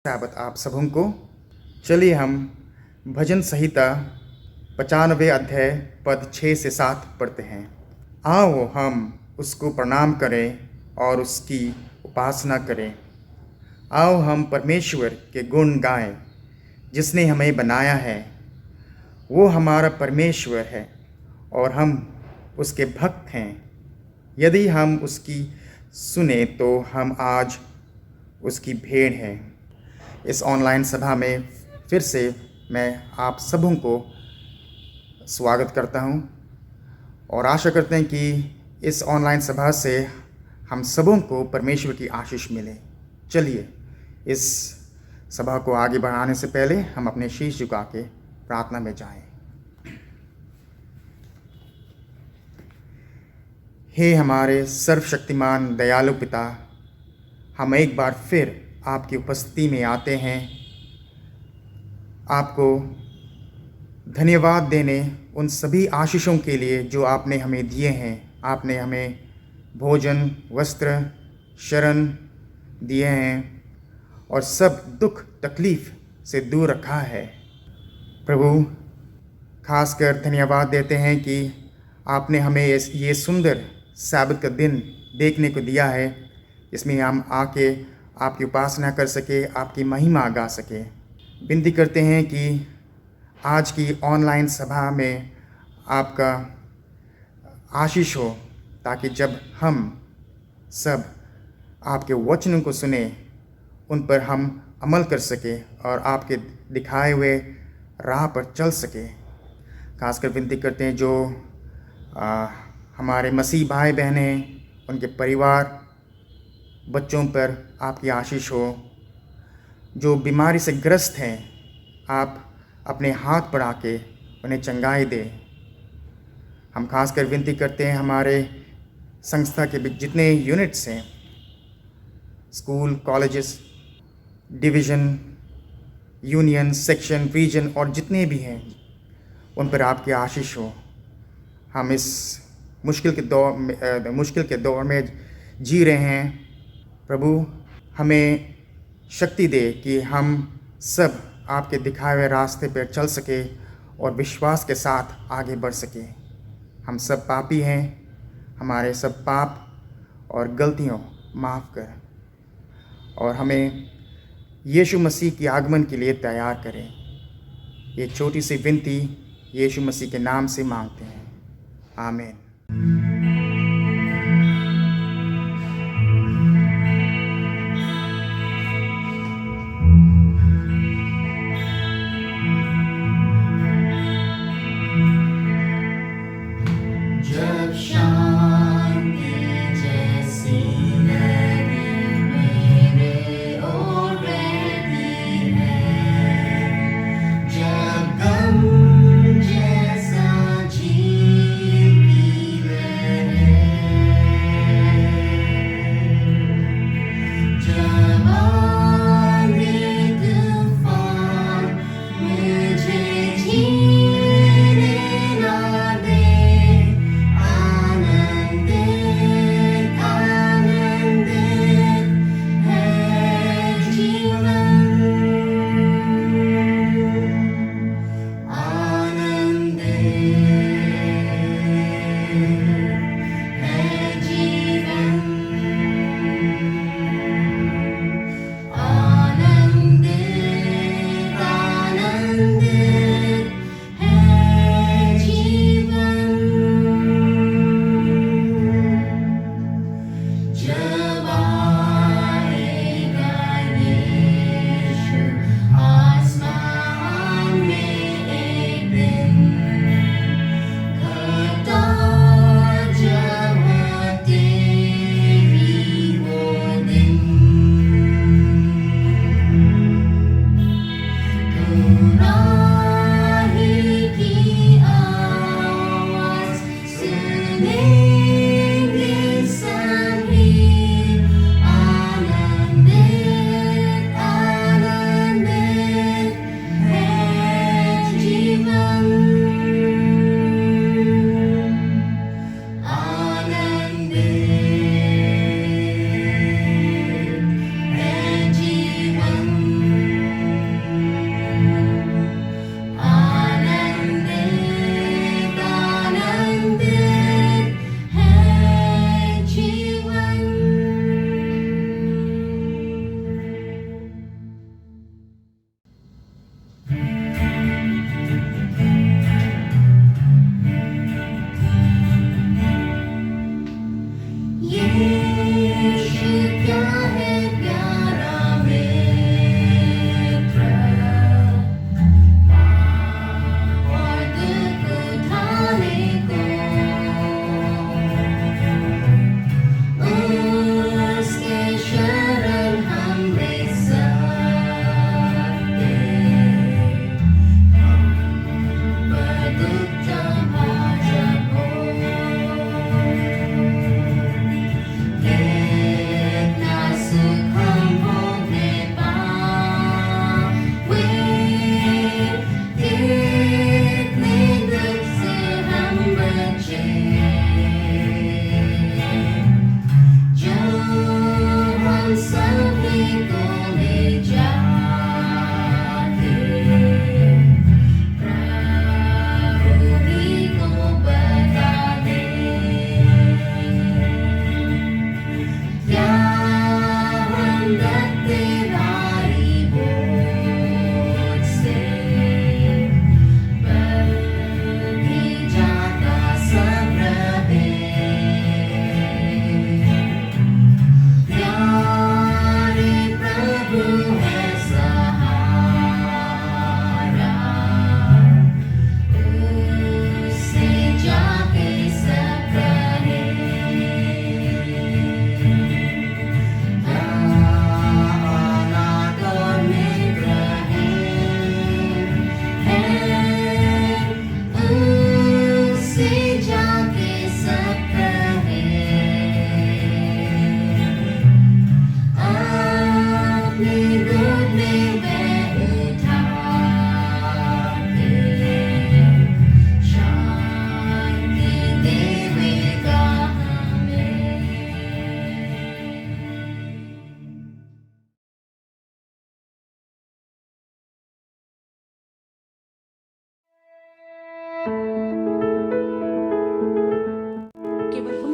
साबत आप सबों को। चलिए हम भजन संहिता 95 अध्याय पद 6 से 7 पढ़ते हैं। आओ हम उसको प्रणाम करें और उसकी उपासना करें। आओ हम परमेश्वर के गुण गाएं, जिसने हमें बनाया है। वो हमारा परमेश्वर है और हम उसके भक्त हैं। यदि हम उसकी सुने तो हम आज उसकी भेड़ हैं। इस ऑनलाइन सभा में फिर से मैं आप सबों को स्वागत करता हूं और आशा करते हैं कि इस ऑनलाइन सभा से हम सबों को परमेश्वर की आशीष मिले। चलिए इस सभा को आगे बढ़ाने से पहले हम अपने शीश झुका के प्रार्थना में जाएं। हे हमारे सर्वशक्तिमान दयालु पिता, हम एक बार फिर आपकी उपस्थिति में आते हैं आपको धन्यवाद देने उन सभी आशीषों के लिए जो आपने हमें दिए हैं। आपने हमें भोजन, वस्त्र, शरण दिए हैं और सब दुख तकलीफ़ से दूर रखा है। प्रभु, खासकर धन्यवाद देते हैं कि आपने हमें ये सुंदर साबत का दिन देखने को दिया है, इसमें हम आके आपकी उपासना कर सके, आपकी महिमा गा सके। विनती करते हैं कि आज की ऑनलाइन सभा में आपका आशीष हो, ताकि जब हम सब आपके वचनों को सुने, उन पर हम अमल कर सके और आपके दिखाए हुए राह पर चल सके। खासकर विनती करते हैं जो हमारे मसीह भाई बहन हैं, उनके परिवार, बच्चों पर आपकी आशीष हो। जो बीमारी से ग्रस्त हैं, आप अपने हाथ बढ़ा के उन्हें चंगाई दें। हम खासकर विनती करते हैं हमारे संस्था के जितने यूनिट्स हैं, school, colleges, division, union, section, region और जितने भी हैं, उन पर आपकी आशीष हो। हम इस मुश्किल के दौर में जी रहे हैं। प्रभु, हमें शक्ति दे कि हम सब आपके दिखाए हुए रास्ते पर चल सके और विश्वास के साथ आगे बढ़ सके। हम सब पापी हैं, हमारे सब पाप और गलतियों माफ़ कर और हमें यीशु मसीह की आगमन के लिए तैयार करें। ये छोटी सी विनती यीशु मसीह के नाम से मांगते हैं, आमीन।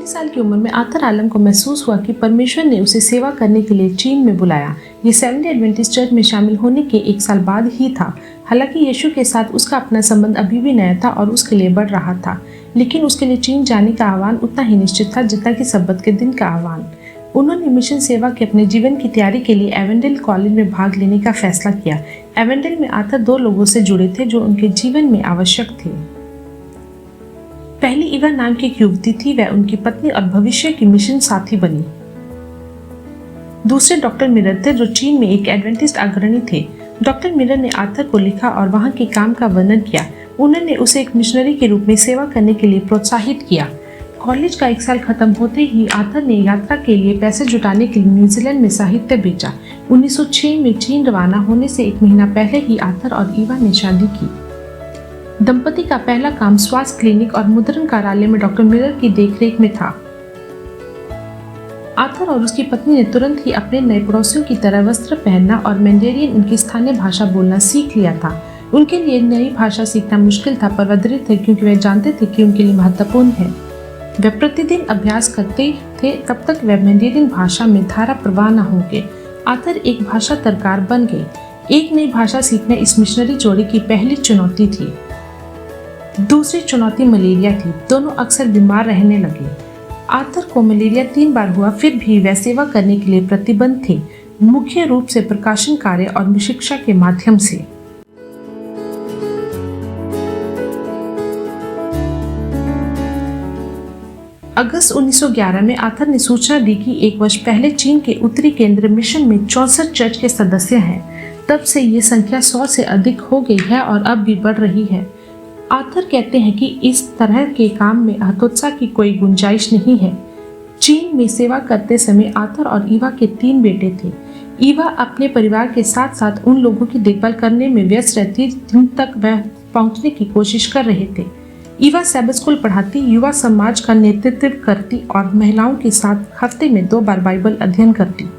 19 साल की उम्र में आर्थर आलम को महसूस हुआ कि परमेश्वर ने उसे सेवा करने के लिए चीन में बुलाया। ये सेवेंथ डे एडवेंटिस्ट चर्च में शामिल होने के 1 साल बाद ही था। हालांकि यीशु के साथ उसका अपना संबंध अभी भी नया था और उसके लिए बढ़ रहा था, लेकिन उसके लिए चीन जाने का आह्वान उतना ही निश्चित था जितना कि सब्बत के दिन का आह्वान। उन्होंने मिशन सेवा के अपने जीवन की तैयारी के लिए एवेंडल कॉलेज में भाग लेने का फैसला किया। एवेंडल में आर्थर 2 लोगों से जुड़े थे जो उनके जीवन में आवश्यक थे। पहली इवा नाम की एक युवती थी, वह उनकी पत्नी और भविष्य की मिशन साथी बनी। दूसरे डॉक्टर मिलर थे जो चीन में एक एडवेंटिस्ट अग्रणी थे। डॉक्टर मिलर ने आर्थर को लिखा और वहां के काम का वर्णन किया। उन्होंने उसे एक मिशनरी के रूप में सेवा करने के लिए प्रोत्साहित किया। कॉलेज का 1 साल खत्म होते ही आर्थर ने यात्रा के लिए पैसे जुटाने के लिए न्यूजीलैंड में साहित्य भेजा। 1906 में चीन रवाना होने से 1 महीना पहले ही आर्थर और ईवा ने शादी की। दंपति का पहला काम स्वास्थ्य क्लिनिक और मुद्रण कार्यालय में डॉक्टर मिलर की देखरेख में था। आर्थर और उसकी पत्नी ने तुरंत ही अपने नए पड़ोसियों की तरह वस्त्र पहनना और मैंडेरियन, उनकी स्थानीय भाषा बोलना सीख लिया था। उनके लिए नई भाषा सीखना मुश्किल था, पर वह दृढ़ थे क्योंकि वे जानते थे कि उनके लिए महत्वपूर्ण है। वे प्रतिदिन अभ्यास करते थे तब तक वे मैंडेरियन भाषा में धारा प्रवाह न होंगे। आर्थर एक भाषा तरकार बन गए। एक नई भाषा सीखना इस मिशनरी जोड़ी की पहली चुनौती थी। दूसरी चुनौती मलेरिया थी। दोनों अक्सर बीमार रहने लगे। आर्थर को मलेरिया 3 बार हुआ, फिर भी वे सेवा करने के लिए प्रतिबद्ध थे, मुख्य रूप से प्रकाशन कार्य और शिक्षा के माध्यम से। अगस्त 1911 में आर्थर ने सूचना दी कि 1 वर्ष पहले चीन के उत्तरी केंद्र मिशन में 64 चर्च के सदस्य हैं। तब से ये संख्या 100 से अधिक हो गई है और अब भी बढ़ रही है। आर्थर कहते हैं कि इस तरह के काम में हतोत्साह की कोई गुंजाइश नहीं है। चीन में सेवा करते समय आर्थर और ईवा के 3 बेटे थे। ईवा अपने परिवार के साथ साथ उन लोगों की देखभाल करने में व्यस्त रहती जिन तक वह पहुंचने की कोशिश कर रहे थे। ईवा सैबत स्कूल पढ़ाती, युवा समाज का नेतृत्व करती और महिलाओं के साथ हफ्ते में 2 बार बाइबल अध्ययन करती।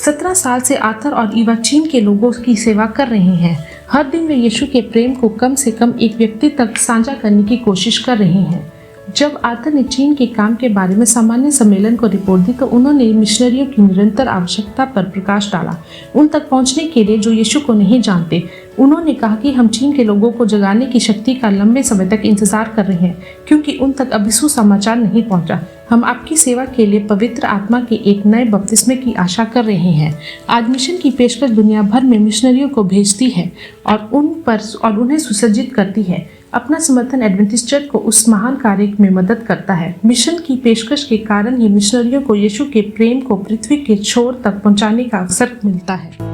17 साल से आर्थर और ईवा चीन के लोगों की सेवा कर रहे हैं। हर दिन वे यीशु के प्रेम को कम से कम एक व्यक्ति तक साझा करने की कोशिश कर रहे हैं। जब आर्थर ने चीन के काम के बारे में सामान्य सम्मेलन को रिपोर्ट दी तो उन्होंने मिशनरियों की निरंतर आवश्यकता पर प्रकाश डाला, उन तक पहुंचने के लिए जो यीशु को नहीं जानते। उन्होंने कहा कि हम चीन के लोगों को जगाने की शक्ति का लंबे समय तक इंतजार कर रहे हैं क्योंकि उन तक अभी सुसमाचार नहीं पहुंचा। हम आपकी सेवा के लिए पवित्र आत्मा के एक नए बपतिस्मे की आशा कर रहे हैं। आज मिशन की पेशकश दुनिया भर में मिशनरियों को भेजती है और उन्हें सुसज्जित करती है। अपना समर्थन एडवेंटिस्ट चर्च को उस महान कार्य में मदद करता है। मिशन की पेशकश के कारण ही मिशनरियों को यीशु के प्रेम को पृथ्वी के छोर तक पहुंचाने का अवसर मिलता है।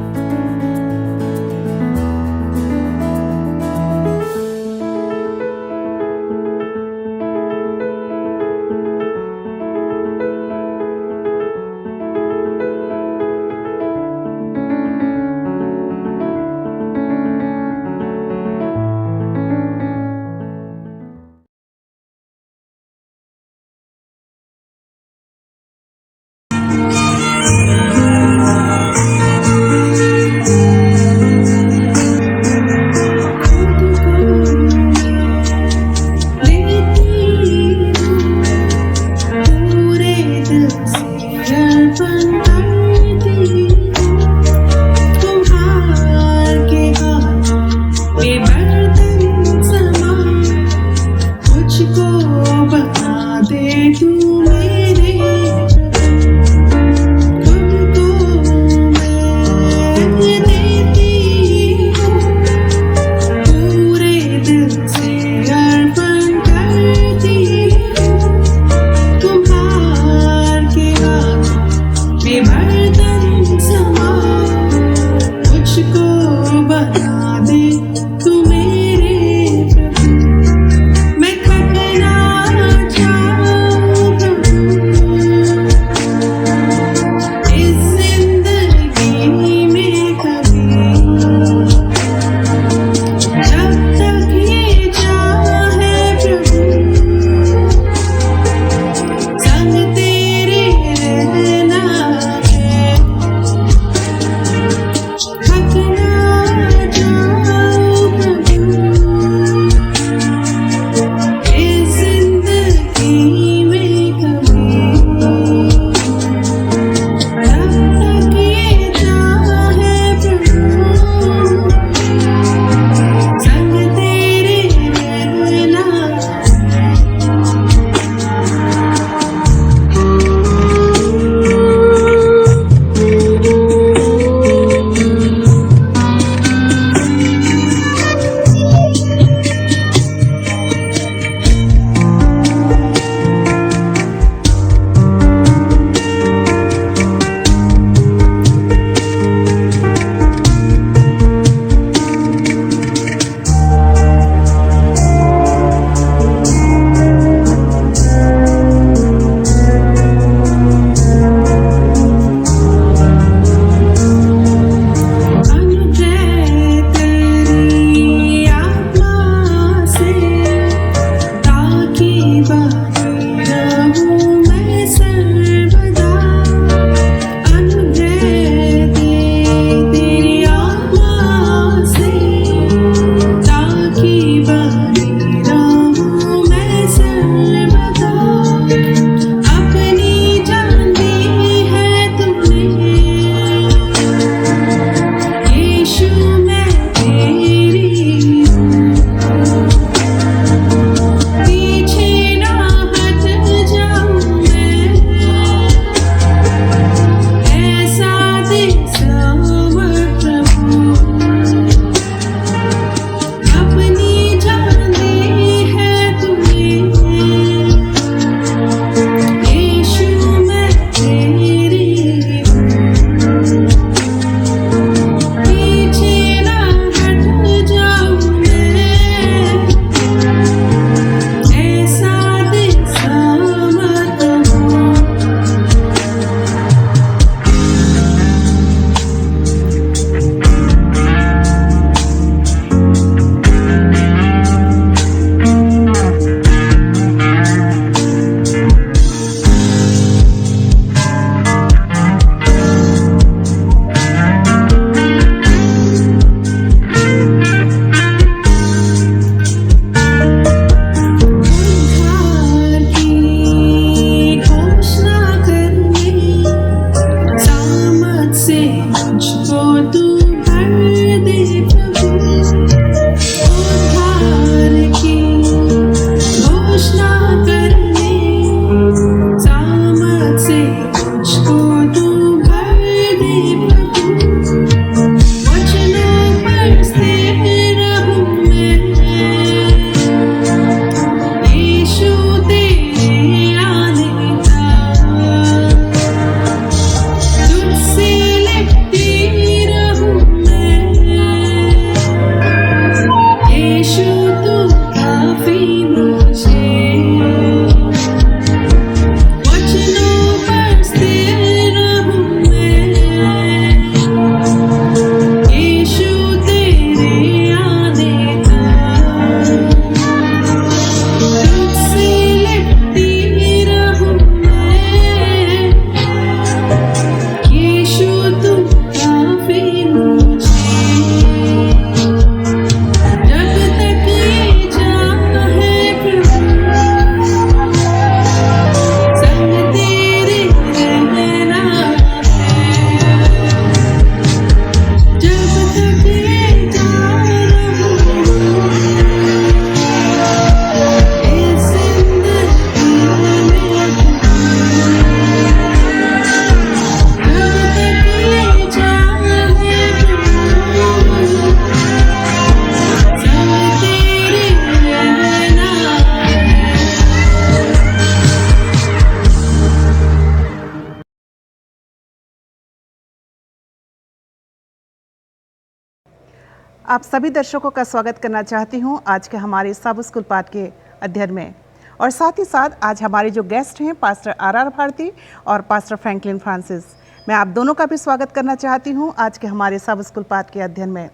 आप सभी दर्शकों का स्वागत करना चाहती हूं आज के हमारे सब स्कूल पाठ के अध्ययन में। और साथ ही साथ आज हमारे जो गेस्ट हैं पास्टर आर भारती और पास्टर फ्रैंकलिन फ्रांसिस, मैं आप दोनों का भी स्वागत करना चाहती हूं आज के हमारे सब स्कूल पाठ के अध्ययन में।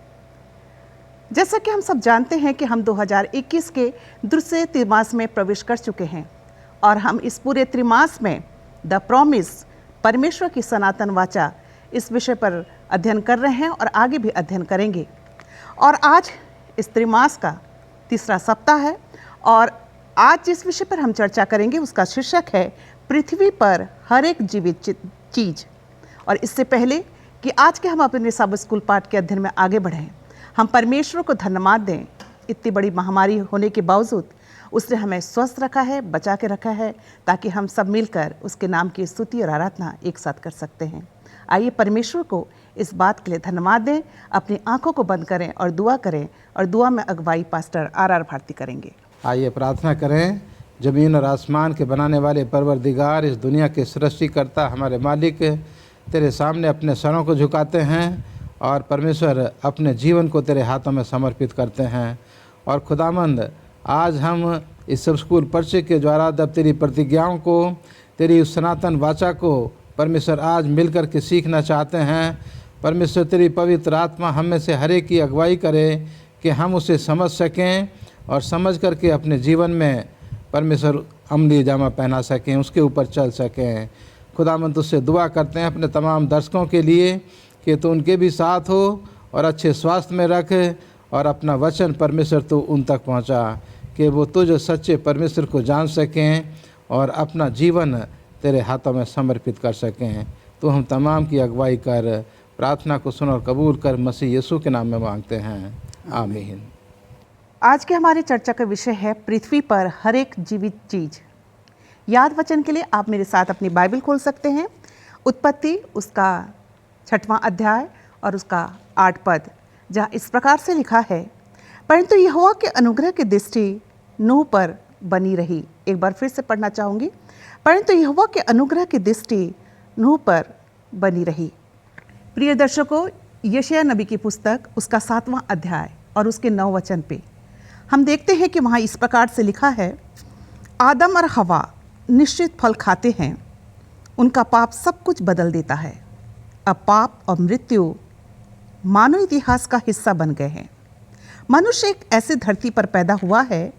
जैसा कि हम सब जानते हैं कि हम 2021 के दूसरे त्रिमास में प्रवेश कर चुके हैं और हम इस पूरे त्रिमास में द प्रॉमिस, परमेश्वर की सनातन वाचा, इस विषय पर अध्ययन कर रहे हैं और आगे भी अध्ययन करेंगे। और आज इस त्रिमास का तीसरा सप्ताह है और आज जिस विषय पर हम चर्चा करेंगे उसका शीर्षक है पृथ्वी पर हर एक जीवित चीज़। और इससे पहले कि आज के हम अपने सब स्कूल पाठ के अध्ययन में आगे बढ़ें, हम परमेश्वर को धन्यवाद दें। इतनी बड़ी महामारी होने के बावजूद उसने हमें स्वस्थ रखा है, बचा के रखा है, ताकि हम सब मिलकर उसके नाम की स्तुति और आराधना एक साथ कर सकते हैं। आइए परमेश्वर को इस बात के लिए धन्यवाद दें। अपनी आंखों को बंद करें और दुआ करें और दुआ में अगुवाई पास्टर आर भारती करेंगे। आइए प्रार्थना करें। ज़मीन और आसमान के बनाने वाले परवरदिगार, इस दुनिया के सृष्टिकर्ता, हमारे मालिक, तेरे सामने अपने सरों को झुकाते हैं और परमेश्वर अपने जीवन को तेरे हाथों में समर्पित करते हैं। और खुदामंद, आज हम इस सब स्कूल पर्चे के द्वारा जब तेरी प्रतिज्ञाओं को, तेरी उस सनातन वाचा को परमेश्वर आज मिलकर के सीखना चाहते हैं। परमेश्वर तेरी पवित्र आत्मा हम में से हर एक की अगुवाई करे कि हम उसे समझ सकें और समझ करके अपने जीवन में परमेश्वर अमली जामा पहना सकें, उसके ऊपर चल सकें। खुदावंद तुझसे दुआ करते हैं अपने तमाम दर्शकों के लिए कि तू उनके भी साथ हो और अच्छे स्वास्थ्य में रख और अपना वचन परमेश्वर तू उन तक पहुंचा कि वो तुझ सच्चे परमेश्वर को जान सकें और अपना जीवन तेरे हाथों में समर्पित कर सकें। तो हम तमाम की अगुवाई कर, प्रार्थना को सुन और कबूल कर, मसीह यीशु के नाम में मांगते हैं, आमीन। आज के हमारी चर्चा का विषय है पृथ्वी पर हर एक जीवित चीज़। याद वचन के लिए आप मेरे साथ अपनी बाइबल खोल सकते हैं। उत्पत्ति उसका 6वां अध्याय और उसका 8 पद, जहाँ इस प्रकार से लिखा है, परंतु यहोवा के अनुग्रह की दृष्टि नूह पर बनी रही। एक बार फिर से पढ़ना चाहूँगी। परंतु यहोवा के अनुग्रह की दृष्टि नूह पर बनी रही। प्रिय दर्शकों, यशायाह नबी की पुस्तक उसका 7वां अध्याय और उसके 9 वचन पे हम देखते हैं कि वहाँ इस प्रकार से लिखा है, आदम और हवा निश्चित फल खाते हैं, उनका पाप सब कुछ बदल देता है। अब पाप और मृत्यु मानव इतिहास का हिस्सा बन गए हैं। मनुष्य एक ऐसी धरती पर पैदा हुआ है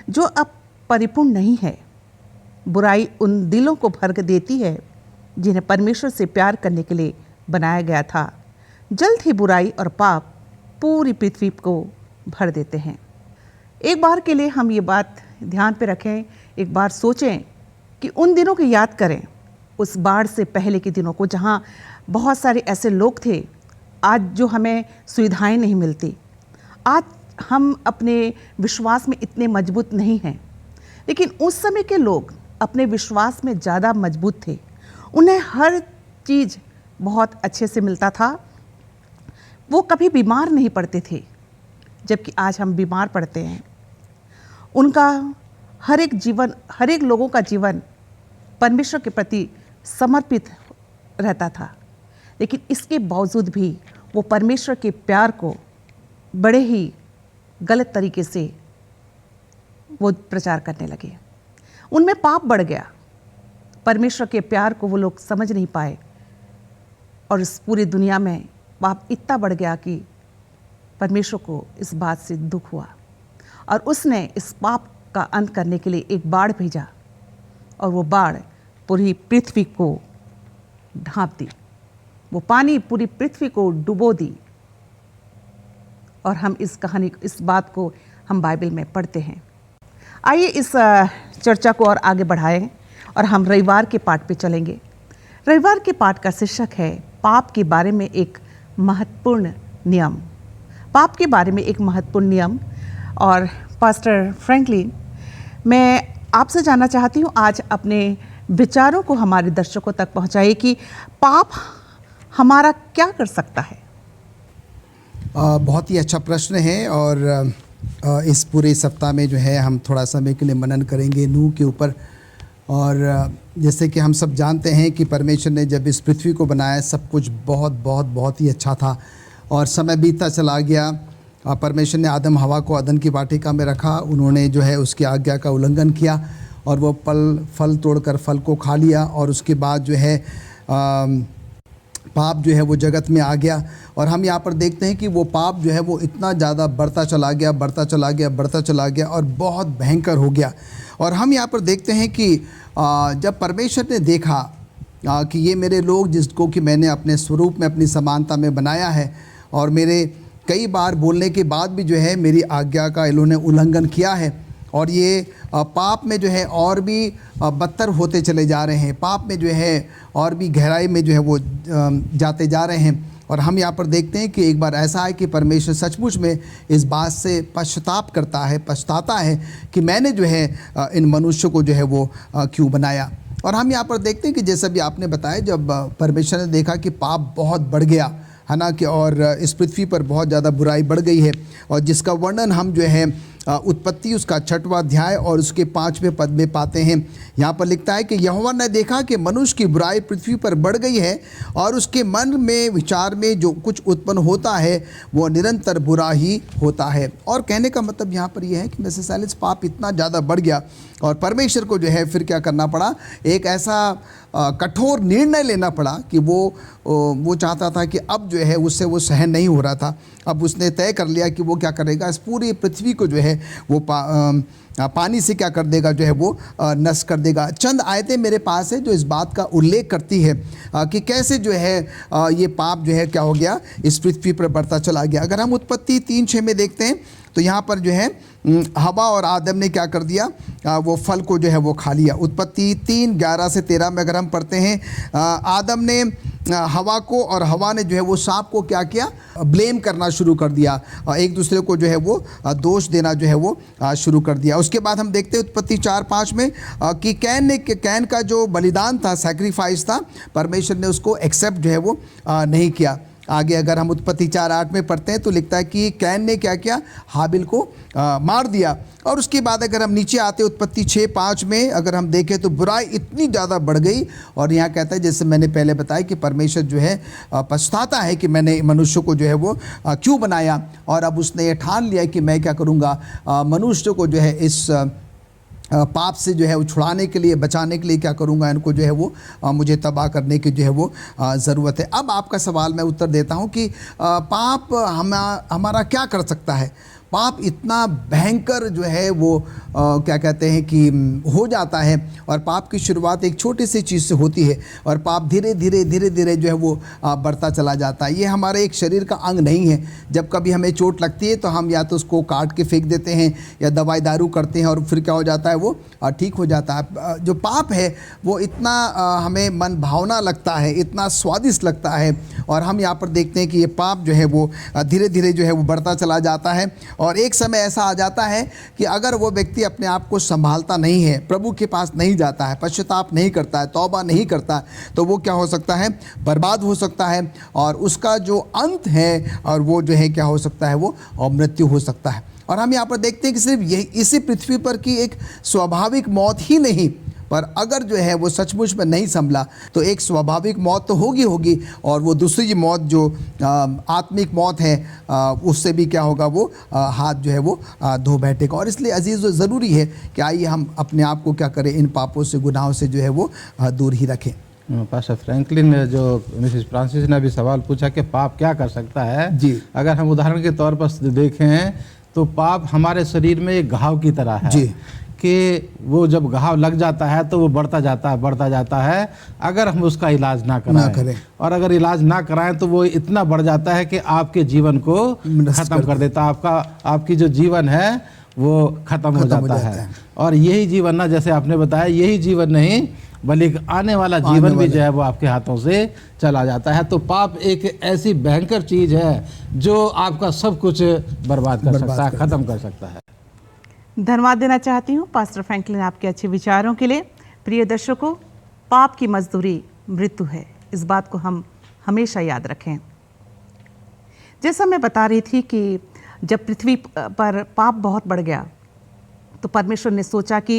जो अब परिपूर्ण नहीं है। बुराई उन दिलों को भर देती है जिन्हें परमेश्वर से प्यार करने के लिए बनाया गया था। जल्द ही बुराई और पाप पूरी पृथ्वी को भर देते हैं। एक बार के लिए हम ये बात ध्यान पे रखें, एक बार सोचें कि उन दिनों की याद करें, उस बाढ़ से पहले के दिनों को, जहाँ बहुत सारे ऐसे लोग थे आज जो हमें सुविधाएं नहीं मिलती। आज हम अपने विश्वास में इतने मजबूत नहीं हैं, लेकिन उस समय के लोग अपने विश्वास में ज़्यादा मजबूत थे। उन्हें हर चीज़ बहुत अच्छे से मिलता था। वो कभी बीमार नहीं पड़ते थे, जबकि आज हम बीमार पड़ते हैं। उनका हर एक लोगों का जीवन परमेश्वर के प्रति समर्पित रहता था, लेकिन इसके बावजूद भी वो परमेश्वर के प्यार को बड़े ही गलत तरीके से वो प्रचार करने लगे। उनमें पाप बढ़ गया। परमेश्वर के प्यार को वो लोग समझ नहीं पाए और इस पूरी दुनिया में पाप इतना बढ़ गया कि परमेश्वर को इस बात से दुख हुआ और उसने इस पाप का अंत करने के लिए एक बाढ़ भेजा और वो बाढ़ पूरी पृथ्वी को ढांप दी। वो पानी पूरी पृथ्वी को डुबो दी। और हम इस बात को हम बाइबल में पढ़ते हैं। आइए इस चर्चा को और आगे बढ़ाएं और हम रविवार के पाठ पे चलेंगे। रविवार के पाठ का शीर्षक है पाप के बारे में एक महत्वपूर्ण नियम। पाप के बारे में एक महत्वपूर्ण नियम। और पास्टर फ्रैंकलिन, मैं आपसे जानना चाहती हूँ, आज अपने विचारों को हमारे दर्शकों तक पहुँचाइए कि पाप हमारा क्या कर सकता है। बहुत ही अच्छा प्रश्न है और इस पूरे सप्ताह में जो है हम थोड़ा समय के लिए मनन करेंगे नूह के ऊपर। और जैसे कि हम सब जानते हैं कि परमेश्वर ने जब इस पृथ्वी को बनाया सब कुछ बहुत बहुत बहुत ही अच्छा था और समय बीतता चला गया परमेश्वर ने आदम हवा को अदन की वाटिका में रखा, उन्होंने जो है उसकी आज्ञा का उल्लंघन किया और वो फल तोड़कर फल को खा लिया, और उसके बाद जो है पाप जो है वो जगत में आ गया। और हम यहाँ पर देखते हैं कि वो पाप जो है वो इतना ज़्यादा बढ़ता चला गया और बहुत भयंकर हो गया। और हम यहाँ पर देखते हैं कि जब परमेश्वर ने देखा कि ये मेरे लोग जिसको कि मैंने अपने स्वरूप में अपनी समानता में बनाया है, और मेरे कई बार बोलने के बाद भी जो है मेरी आज्ञा का इन्होंने उल्लंघन किया है, और ये पाप में जो है और भी बदतर होते चले जा रहे हैं, पाप में जो है और भी गहराई में जो है वो जाते जा रहे हैं। और हम यहाँ पर देखते हैं कि एक बार ऐसा है कि परमेश्वर सचमुच में इस बात से पछताता है कि मैंने जो है इन मनुष्यों को जो है वो क्यों बनाया। और हम यहाँ पर देखते हैं कि जैसा भी आपने बताया, जब परमेश्वर ने देखा कि पाप बहुत बढ़ गया है ना, कि और इस पृथ्वी पर बहुत ज़्यादा बुराई बढ़ गई है, और जिसका वर्णन हम जो है उत्पत्ति उसका 6वां अध्याय और उसके 5वें पद में पाते हैं। यहाँ पर लिखता है कि यहोवा ने देखा कि मनुष्य की बुराई पृथ्वी पर बढ़ गई है, और उसके मन में विचार में जो कुछ उत्पन्न होता है वो निरंतर बुरा ही होता है। और कहने का मतलब यहाँ पर यह है कि मिसेस एलिस, पाप इतना ज़्यादा बढ़ गया और परमेश्वर को जो है फिर क्या करना पड़ा, एक ऐसा कठोर निर्णय लेना पड़ा कि वो चाहता था कि अब जो है उससे वो सहन नहीं हो रहा था। अब उसने तय कर लिया कि वो क्या करेगा, इस पूरी पृथ्वी को जो है वो पानी से क्या कर देगा, जो है वो नष्ट कर देगा। चंद आयतें मेरे पास है जो इस बात का उल्लेख करती है कि कैसे जो है ये पाप जो है क्या हो गया, इस पृथ्वी पर बढ़ता चला गया। अगर हम उत्पत्ति 3:6 में देखते हैं तो यहाँ पर जो है हवा और आदम ने क्या कर दिया, वो फल को जो है वो खा लिया। उत्पत्ति 3:11 से 13 में अगर हम पढ़ते हैं, आदम ने हवा को और हवा ने जो है वो सांप को क्या किया, ब्लेम करना शुरू कर दिया, एक दूसरे को जो है वो दोष देना जो है वो शुरू कर दिया। उसके बाद हम देखते हैं उत्पत्ति 4:5 में कि कैन का जो बलिदान था, सैक्रिफाइस था, परमेश्वर ने उसको एक्सेप्ट जो है वो नहीं किया। आगे अगर हम उत्पत्ति 4:8 में पढ़ते हैं तो लिखता है कि कैन ने क्या किया, हाबिल को मार दिया। और उसके बाद अगर हम नीचे आते उत्पत्ति 6:5 में अगर हम देखें तो बुराई इतनी ज़्यादा बढ़ गई, और यहाँ कहता है जैसे मैंने पहले बताया कि परमेश्वर जो है पछताता है कि मैंने मनुष्य को जो है वो क्यों बनाया, और अब उसने ये ठान लिया कि मैं क्या करूँगा, मनुष्य को जो है इस पाप से जो है वो छुड़ाने के लिए, बचाने के लिए क्या करूँगा, इनको जो है वो मुझे तबाह करने की जो है वो ज़रूरत है। अब आपका सवाल मैं उत्तर देता हूँ कि पाप हमारा क्या कर सकता है। पाप इतना भयंकर जो है वो क्या कहते हैं कि हो जाता है, और पाप की शुरुआत एक छोटी सी चीज़ से होती है, और पाप धीरे धीरे जो है वो बढ़ता चला जाता है। ये हमारे एक शरीर का अंग नहीं है। जब कभी हमें चोट लगती है तो हम या तो उसको काट के फेंक देते हैं या दवाई दारू करते हैं, और फिर क्या हो जाता है, वो ठीक हो जाता है। जो पाप है वो इतना हमें मन भावना लगता है, इतना स्वादिष्ट लगता है, और हम यहाँ पर देखते हैं कि ये पाप जो है वो धीरे धीरे जो है वो बढ़ता चला जाता है। और एक समय ऐसा आ जाता है कि अगर वो व्यक्ति अपने आप को संभालता नहीं है, प्रभु के पास नहीं जाता है, पश्चाताप नहीं करता है, तौबा नहीं करता, तो वो क्या हो सकता है, बर्बाद हो सकता है, और उसका जो अंत है और वो जो है क्या हो सकता है, वो मृत्यु हो सकता है। और हम यहाँ पर देखते हैं कि सिर्फ यही इसी पृथ्वी पर की एक स्वाभाविक मौत ही नहीं, पर अगर जो है वो सचमुच में नहीं संभला तो एक स्वाभाविक मौत तो होगी, और वो दूसरी मौत जो आत्मिक मौत है उससे भी क्या होगा, वो हाथ जो है वो धो बैठेगा। और इसलिए अजीज़ ज़रूरी है कि आइए हम अपने आप को क्या करें, इन पापों से, गुनाहों से जो है वो दूर ही रखें। पास्टर फ्रैंकलिन ने जो मिसेस फ्रांसिस ने अभी सवाल पूछा कि पाप क्या कर सकता है जी, अगर हम उदाहरण के तौर पर देखें तो पाप हमारे शरीर में एक घाव की तरह है जी, कि वो जब घाव लग जाता है तो वो बढ़ता जाता है अगर हम उसका इलाज ना करें। और अगर इलाज ना कराएं तो वो इतना बढ़ जाता है कि आपके जीवन को ख़त्म कर देता है, आपकी जो जीवन है वो ख़त्म हो जाता है। और यही जीवन ना, जैसे आपने बताया, यही जीवन नहीं बल्कि आने वाला जीवन भी जो है वो आपके हाथों से चला जाता है। तो पाप एक ऐसी भयंकर चीज़ है जो आपका सब कुछ बर्बाद कर सकता है, ख़त्म कर सकता है। धन्यवाद देना चाहती हूँ पास्टर फ्रैंकलिन आपके अच्छे विचारों के लिए। प्रिय दर्शकों, पाप की मजदूरी मृत्यु है, इस बात को हम हमेशा याद रखें। जैसा मैं बता रही थी कि जब पृथ्वी पर पाप बहुत बढ़ गया तो परमेश्वर ने सोचा कि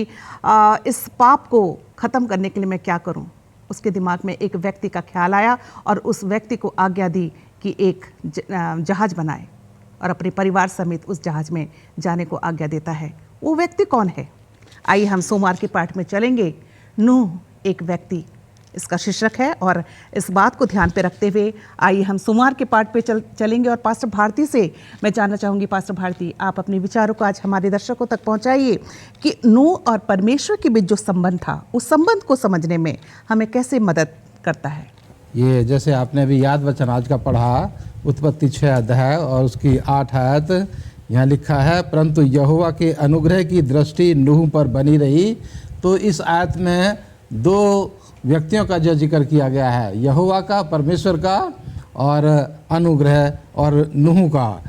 इस पाप को ख़त्म करने के लिए मैं क्या करूं। उसके दिमाग में एक व्यक्ति का ख्याल आया और उस व्यक्ति को आज्ञा दी कि एक जहाज़ बनाए, और अपने परिवार समेत उस जहाज में जाने को आज्ञा देता है। वो व्यक्ति कौन है? आइए हम सोमवार के पाठ में चलेंगे। नूह एक व्यक्ति, इसका शीर्षक है, और इस बात को ध्यान पे रखते हुए आइए हम सोमवार के पाठ पे चलेंगे। और पास्टर भारती से मैं जानना चाहूँगी, पास्टर भारती, आप अपने विचारों को आज हमारे दर्शकों तक पहुँचाइए कि नूह और परमेश्वर के बीच जो संबंध था, उस संबंध को समझने में हमें कैसे मदद करता है। ये जैसे आपने अभी याद वचन आज का पढ़ा, उत्पत्ति 6 अध्याय और उसकी 8 आयत, यहाँ लिखा है, परंतु यहोवा के अनुग्रह की दृष्टि नूह पर बनी रही। तो इस आयत में 2 व्यक्तियों का जो जिक्र किया गया है, यहोवा का, परमेश्वर का, और अनुग्रह और नूह का।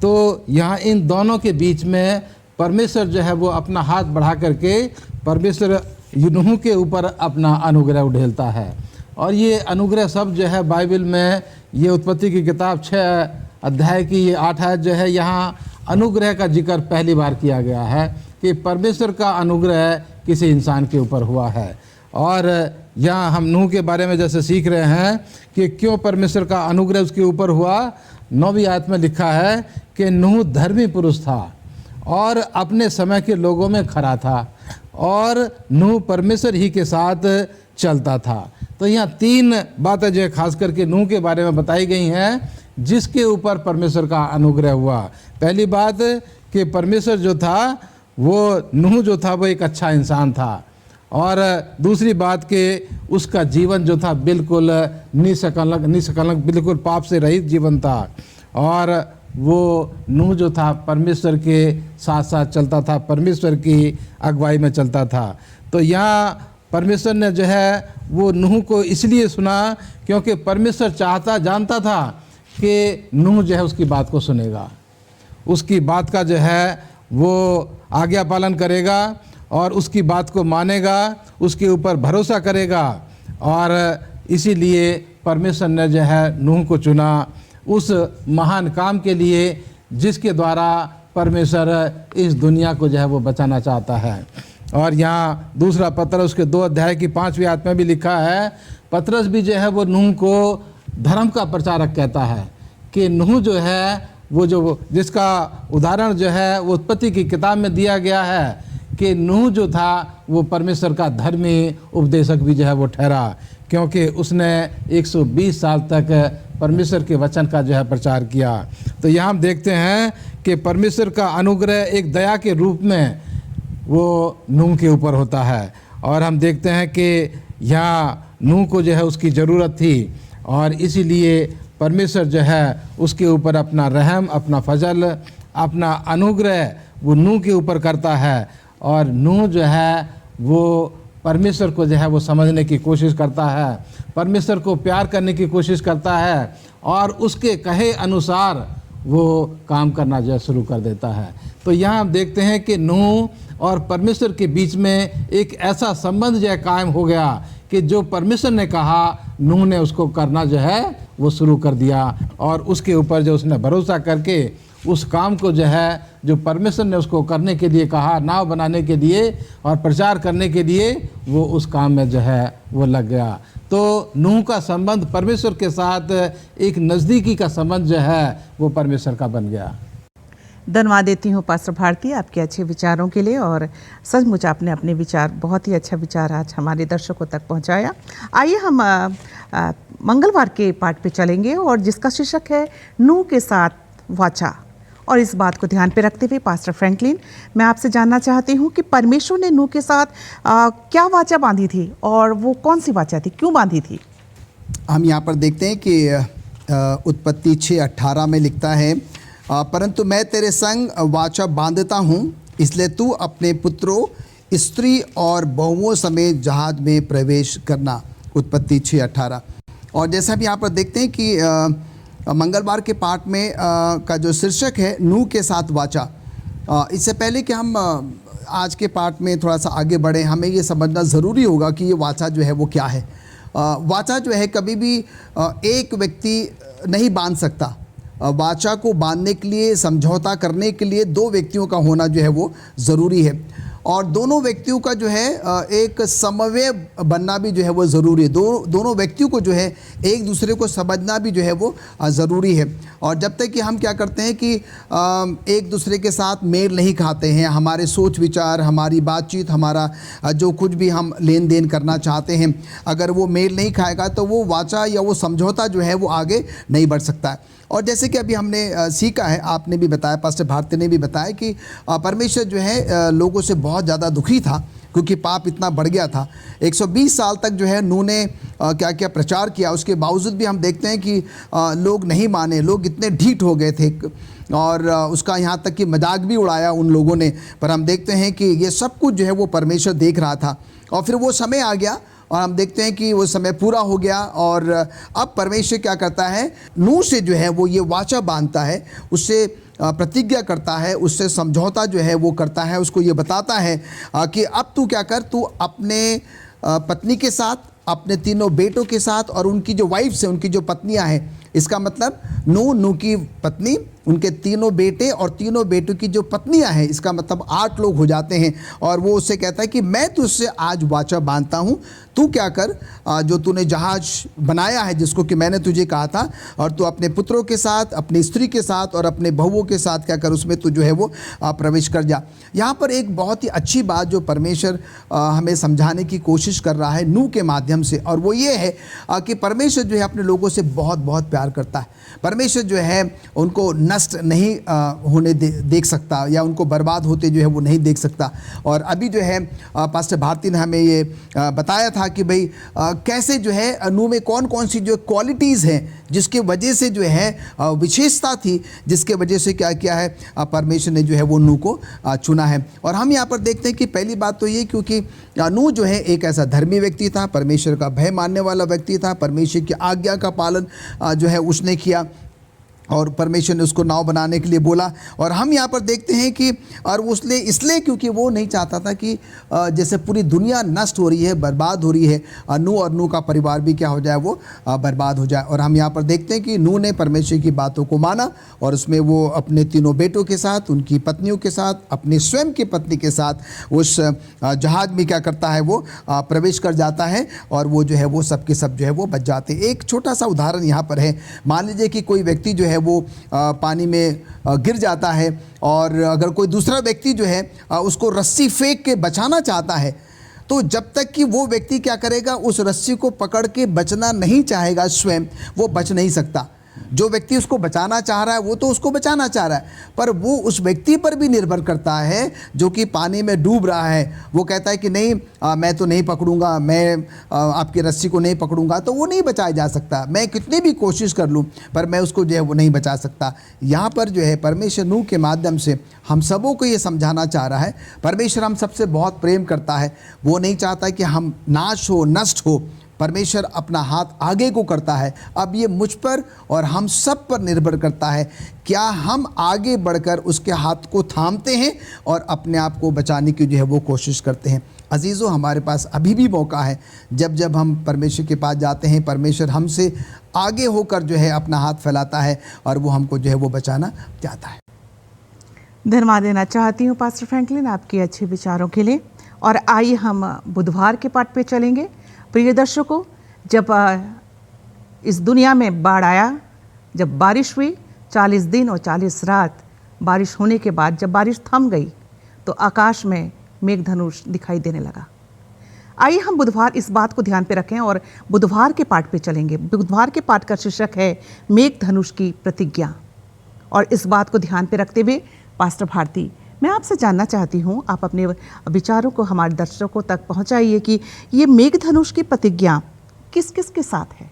तो यहाँ इन दोनों के बीच में परमेश्वर जो है वो अपना हाथ बढ़ा करके परमेश्वर नूह के ऊपर अपना अनुग्रह उड़ेलता है। और ये अनुग्रह सब जो है बाइबल में, ये उत्पत्ति की किताब 6 अध्याय की ये 8 आयत जो है, यहाँ अनुग्रह का जिक्र पहली बार किया गया है कि परमेश्वर का अनुग्रह किसी इंसान के ऊपर हुआ है। और यहाँ हम नूह के बारे में जैसे सीख रहे हैं कि क्यों परमेश्वर का अनुग्रह उसके ऊपर हुआ। 9वीं आयत में लिखा है कि नूह धर्मी पुरुष था और अपने समय के लोगों में खरा था, और नूह परमेश्वर ही के साथ चलता था। तो यहाँ 3 बातें जो खास करके नूह के बारे में बताई गई हैं जिसके ऊपर परमेश्वर का अनुग्रह हुआ। पहली बात कि परमेश्वर जो था वो, नूह जो था वो एक अच्छा इंसान था, और दूसरी बात कि उसका जीवन जो था बिल्कुल निष्कलंक बिल्कुल पाप से रहित जीवन था, और वो नूह जो था परमेश्वर के साथ साथ चलता था, परमेश्वर की अगुवाई में चलता था। तो यहाँ परमेश्वर ने जो है वो नूह को इसलिए सुना क्योंकि परमेश्वर जानता था कि नूह जो है उसकी बात को सुनेगा, उसकी बात का जो है वो आज्ञा पालन करेगा और उसकी बात को मानेगा, उसके ऊपर भरोसा करेगा। और इसीलिए परमेश्वर ने जो है नूह को चुना उस महान काम के लिए जिसके द्वारा परमेश्वर इस दुनिया को जो है वो बचाना चाहता है। और यहाँ दूसरा पत्रस उसके 2 अध्याय की 5वीं आयत में भी लिखा है, पत्रस भी जो है वो नूह को धर्म का प्रचारक कहता है कि नूह जो है वो जो जिसका उदाहरण जो है वो उत्पत्ति की किताब में दिया गया है कि नूह जो था वो परमेश्वर का धर्मी उपदेशक भी जो है वो ठहरा, क्योंकि उसने 120 साल तक परमेश्वर के वचन का जो है प्रचार किया। तो यहाँ हम देखते हैं कि परमेश्वर का अनुग्रह एक दया के रूप में वो नूह के ऊपर होता है। और हम देखते हैं कि यहाँ नूह को जो है उसकी ज़रूरत थी, और इसीलिए परमेश्वर जो है उसके ऊपर अपना रहम, अपना फजल, अपना अनुग्रह वो नूह के ऊपर करता है। और नूह जो है वो परमेश्वर को जो है वो समझने की कोशिश करता है, परमेश्वर को प्यार करने की कोशिश करता है, और उसके कहे अनुसार वो काम करना जो है शुरू कर देता है। तो यहाँ हम देखते हैं कि नूह और परमेश्वर के बीच में एक ऐसा संबंध जो है कायम हो गया कि जो परमेश्वर ने कहा नूह ने उसको करना जो है वो शुरू कर दिया, और उसके ऊपर जो उसने भरोसा करके उस काम को जो है जो परमेश्वर ने उसको करने के लिए कहा, नाव बनाने के लिए और प्रचार करने के लिए, वो उस काम में जो है वो लग गया। तो नूह का संबंध परमेश्वर के साथ एक नज़दीकी का संबंध जो है वो परमेश्वर का बन गया। धन्यवाद देती हूँ पास्टर भारती आपके अच्छे विचारों के लिए, और सचमुच आपने अपने विचार, बहुत ही अच्छा विचार आज हमारे दर्शकों तक पहुँचाया। आइए हम मंगलवार के पाठ पे चलेंगे, और जिसका शीर्षक है नूह के साथ वाचा। और इस बात को ध्यान पे रखते हुए पास्टर फ्रैंकलिन, मैं आपसे जानना चाहती हूँ कि परमेश्वर ने नूह के साथ क्या वाचा बांधी थी, और वो कौन सी वाचा थी, क्यों बांधी थी? हम यहाँ पर देखते हैं कि उत्पत्ति 6:18 में लिखता है, परंतु मैं तेरे संग वाचा बांधता हूँ, इसलिए तू अपने पुत्रों, स्त्री और बहुओं समेत जहाज में प्रवेश करना। उत्पत्ति 6:18। और जैसा हम यहाँ पर देखते हैं कि मंगलवार के पाठ में का जो शीर्षक है नूह के साथ वाचा। इससे पहले कि हम आज के पाठ में थोड़ा सा आगे बढ़े, हमें ये समझना ज़रूरी होगा कि ये वाचा जो है वो क्या है। वाचा जो है कभी भी एक व्यक्ति नहीं बांध सकता। वाचा को बांधने के लिए, समझौता करने के लिए 2 व्यक्तियों का होना जो है वो ज़रूरी है। और दोनों व्यक्तियों का जो है एक समन्वय बनना भी जो है वो ज़रूरी है। दोनों व्यक्तियों को जो है एक दूसरे को समझना भी जो है वो ज़रूरी है। और जब तक कि हम क्या करते हैं कि एक दूसरे के साथ मेल नहीं खाते हैं, हमारे सोच विचार, हमारी बातचीत, हमारा जो कुछ भी हम लेन देन करना चाहते हैं, अगर वो मेल नहीं खाएगा तो वो वाचा या वो समझौता जो है वो आगे नहीं बढ़ सकता है। और जैसे कि अभी हमने सीखा है, आपने भी बताया, पास्टर भारती ने भी बताया कि परमेश्वर जो है लोगों से बहुत ज़्यादा दुखी था क्योंकि पाप इतना बढ़ गया था। 120 साल तक जो है नूह ने क्या क्या प्रचार किया, उसके बावजूद भी हम देखते हैं कि लोग नहीं माने, लोग इतने ढीठ हो गए थे और उसका यहाँ तक कि मजाक भी उड़ाया उन लोगों ने। पर हम देखते हैं कि ये सब कुछ जो है वो परमेश्वर देख रहा था और फिर वो समय आ गया और हम देखते हैं कि वो समय पूरा हो गया। और अब परमेश्वर क्या करता है, नूह से जो है वो ये वाचा बांधता है, उससे प्रतिज्ञा करता है, उससे समझौता जो है वो करता है, उसको ये बताता है कि अब तू क्या कर, तू अपने पत्नी के साथ, अपने तीनों बेटों के साथ और उनकी जो वाइफ्स हैं, उनकी जो पत्नियां हैं, इसका मतलब नूह की पत्नी, उनके तीनों बेटे और तीनों बेटों की जो पत्नियां हैं, इसका मतलब 8 लोग हो जाते हैं। और वो उससे कहता है कि मैं तुझसे आज वाचा बांधता हूँ, तू क्या कर, जो तूने जहाज बनाया है जिसको कि मैंने तुझे कहा था, और तू अपने पुत्रों के साथ, अपनी स्त्री के साथ और अपने बहुओं के साथ क्या कर, उसमें तू जो है वो प्रवेश कर जा। यहाँ पर एक बहुत ही अच्छी बात जो परमेश्वर हमें समझाने की कोशिश कर रहा है नूह के माध्यम से, और वो ये है कि परमेश्वर जो है अपने लोगों से बहुत बहुत प्यार करता है। परमेश्वर जो है उनको नष्ट नहीं होने देख सकता या उनको बर्बाद होते जो है वो नहीं देख सकता। और अभी जो है पास्टर भारती ने हमें ये बताया था कि भाई कैसे जो है नूह में कौन कौन सी जो क्वालिटीज़ हैं जिसके वजह से जो है विशेषता थी, जिसके वजह से क्या किया है परमेश्वर ने जो है वो नूह को चुना है। और हम यहाँ पर देखते हैं कि पहली बात तो ये, क्योंकि नूह जो है एक ऐसा धर्मी व्यक्ति था, परमेश्वर का भय मानने वाला व्यक्ति था, परमेश्वर की आज्ञा का पालन जो है उसने किया और परमेश्वर ने उसको नाव बनाने के लिए बोला। और हम यहाँ पर देखते हैं कि और उसने इसलिए क्योंकि वो नहीं चाहता था कि जैसे पूरी दुनिया नष्ट हो रही है, बर्बाद हो रही है, नूह और नूह का परिवार भी क्या हो जाए, वो बर्बाद हो जाए। और हम यहाँ पर देखते हैं कि नूह ने परमेश्वर की बातों को माना और उसमें वो अपने तीनों बेटों के साथ, उनकी पत्नियों के साथ, अपनी स्वयं की पत्नी के साथ उस जहाज में क्या करता है, वो प्रवेश कर जाता है और वो जो है वो सब के सब जो है वो बच जाते हैं। एक छोटा सा उदाहरण यहाँ पर है, मान लीजिए कि कोई व्यक्ति जो है वो पानी में गिर जाता है और अगर कोई दूसरा व्यक्ति जो है उसको रस्सी फेंक के बचाना चाहता है, तो जब तक कि वो व्यक्ति क्या करेगा, उस रस्सी को पकड़ के बचना नहीं चाहेगा स्वयं, वो बच नहीं सकता। जो व्यक्ति उसको बचाना चाह रहा है वो तो उसको बचाना चाह रहा है, पर वो उस व्यक्ति पर भी निर्भर करता है जो कि पानी में डूब रहा है। वो कहता है कि नहीं मैं तो नहीं पकड़ूंगा, मैं आपकी रस्सी को नहीं पकड़ूंगा, तो वो नहीं बचाया जा सकता। मैं कितनी भी कोशिश कर लूँ पर मैं उसको जो है वो नहीं बचा सकता। यहाँ पर जो है परमेश्वर नूह के माध्यम से हम सबों को ये समझाना चाह रहा है, परमेश्वर हम सबसे बहुत प्रेम करता है, वो नहीं चाहता कि हम नाश हो, नष्ट हो। परमेश्वर अपना हाथ आगे को करता है। अब ये मुझ पर और हम सब पर निर्भर करता है, क्या हम आगे बढ़कर उसके हाथ को थामते हैं और अपने आप को बचाने की जो है वो कोशिश करते हैं। अजीज़ों, हमारे पास अभी भी मौका है, जब जब हम परमेश्वर के पास जाते हैं, परमेश्वर हमसे आगे होकर जो है अपना हाथ फैलाता है और वो हमको जो है वो बचाना चाहता है। धन्यवाद देना चाहती हूँ पास्टर फ्रैंकलिन आपके अच्छे विचारों के लिए। और आइए हम बुधवार के पाठ पे चलेंगे। प्रिय दर्शकों, जब इस दुनिया में बाढ़ आया, जब बारिश हुई 40 दिन और 40 रात बारिश होने के बाद जब बारिश थम गई तो आकाश में मेघधनुष दिखाई देने लगा। आइए हम बुधवार इस बात को ध्यान पे रखें और बुधवार के पाठ पे चलेंगे। बुधवार के पाठ का शीर्षक है मेघधनुष की प्रतिज्ञा। और इस बात को ध्यान पे रखते हुए पास्टर भारती, मैं आपसे जानना चाहती हूँ, आप अपने विचारों को हमारे दर्शकों तक पहुँचाइए कि ये मेघधनुष की प्रतिज्ञा किस किस के साथ है।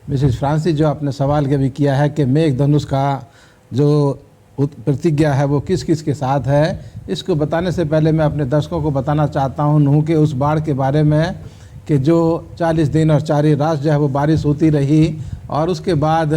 मिसेस फ्रांसिस, जो आपने सवाल के भी किया है कि मेघधनुष का जो प्रतिज्ञा है वो किस किस के साथ है, इसको बताने से पहले मैं अपने दर्शकों को बताना चाहता हूँ नूह के उस बाढ़ के बारे में कि जो 40 दिन और 4 रात जो है वो बारिश होती रही और उसके बाद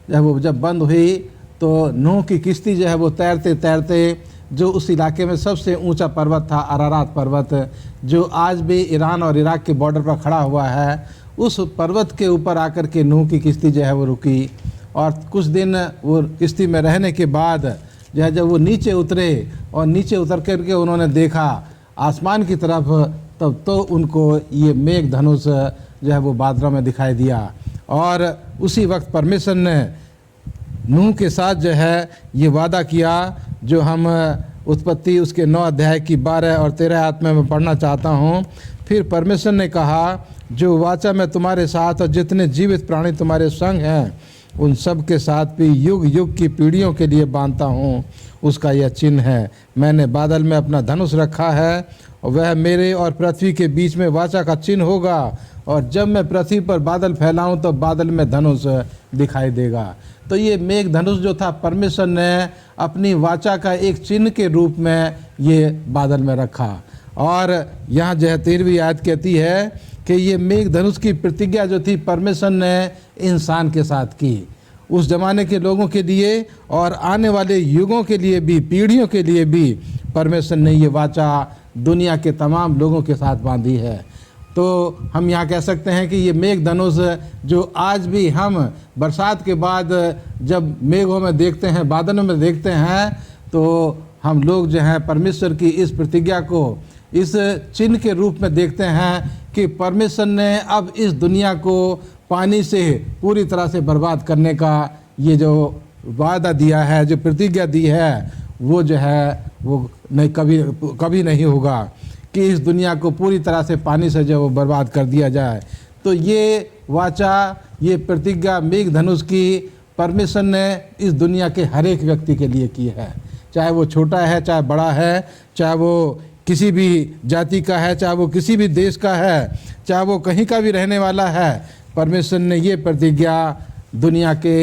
जब बंद हुई तो नूह की किश्ती जो है वो तैरते तैरते जो उस इलाके में सबसे ऊंचा पर्वत था, अरारात पर्वत, जो आज भी ईरान और इराक के बॉर्डर पर खड़ा हुआ है, उस पर्वत के ऊपर आकर के नूह की किश्ती जो है वो रुकी। और कुछ दिन वो किश्ती में रहने के बाद जो है जब वो नीचे उतरे और नीचे उतर करके उन्होंने देखा आसमान की तरफ, तब तो उनको ये मेघ धनुष जो है वो बादलों में दिखाई दिया। और उसी वक्त परमेश्वर ने नूह के साथ जो है ये वादा किया, जो हम उत्पत्ति उसके 9 अध्याय की 12 और 13 आयत में मैं पढ़ना चाहता हूँ। फिर परमेश्वर ने कहा, जो वाचा मैं तुम्हारे साथ और जितने जीवित प्राणी तुम्हारे संग हैं उन सब के साथ भी युग युग की पीढ़ियों के लिए बांधता हूँ, उसका यह चिन्ह है, मैंने बादल में अपना धनुष रखा है और वह मेरे और पृथ्वी के बीच में वाचा का चिन्ह होगा, और जब मैं पृथ्वी पर बादल फैलाऊं तो बादल में धनुष दिखाई देगा। तो ये मेघ धनुष जो था परमेश्वर ने अपनी वाचा का एक चिन्ह के रूप में ये बादल में रखा। और यहाँ जो है 13वीं आयत कहती है कि ये मेघ धनुष की प्रतिज्ञा जो थी परमेश्वर ने इंसान के साथ की, उस जमाने के लोगों के लिए और आने वाले युगों के लिए भी, पीढ़ियों के लिए भी परमेश्वर ने ये वाचा दुनिया के तमाम लोगों के साथ बांधी है। तो हम यहाँ कह सकते हैं कि ये मेघ धनुष जो आज भी हम बरसात के बाद जब मेघों में देखते हैं, बादलों में देखते हैं, तो हम लोग जो हैं परमेश्वर की इस प्रतिज्ञा को इस चिन्ह के रूप में देखते हैं कि परमेश्वर ने अब इस दुनिया को पानी से पूरी तरह से बर्बाद करने का ये जो वादा दिया है, जो प्रतिज्ञा दी है, वो जो है वो नहीं कभी नहीं होगा कि इस दुनिया को पूरी तरह से पानी से जो बर्बाद कर दिया जाए। तो ये वाचा, ये प्रतिज्ञा मेघ धनुष की परमेश्वर ने इस दुनिया के हर एक व्यक्ति के लिए की है, चाहे वो छोटा है, चाहे बड़ा है, चाहे वो किसी भी जाति का है, चाहे वो किसी भी देश का है, चाहे वो कहीं का भी रहने वाला है। परमेश्वर ने ये प्रतिज्ञा दुनिया के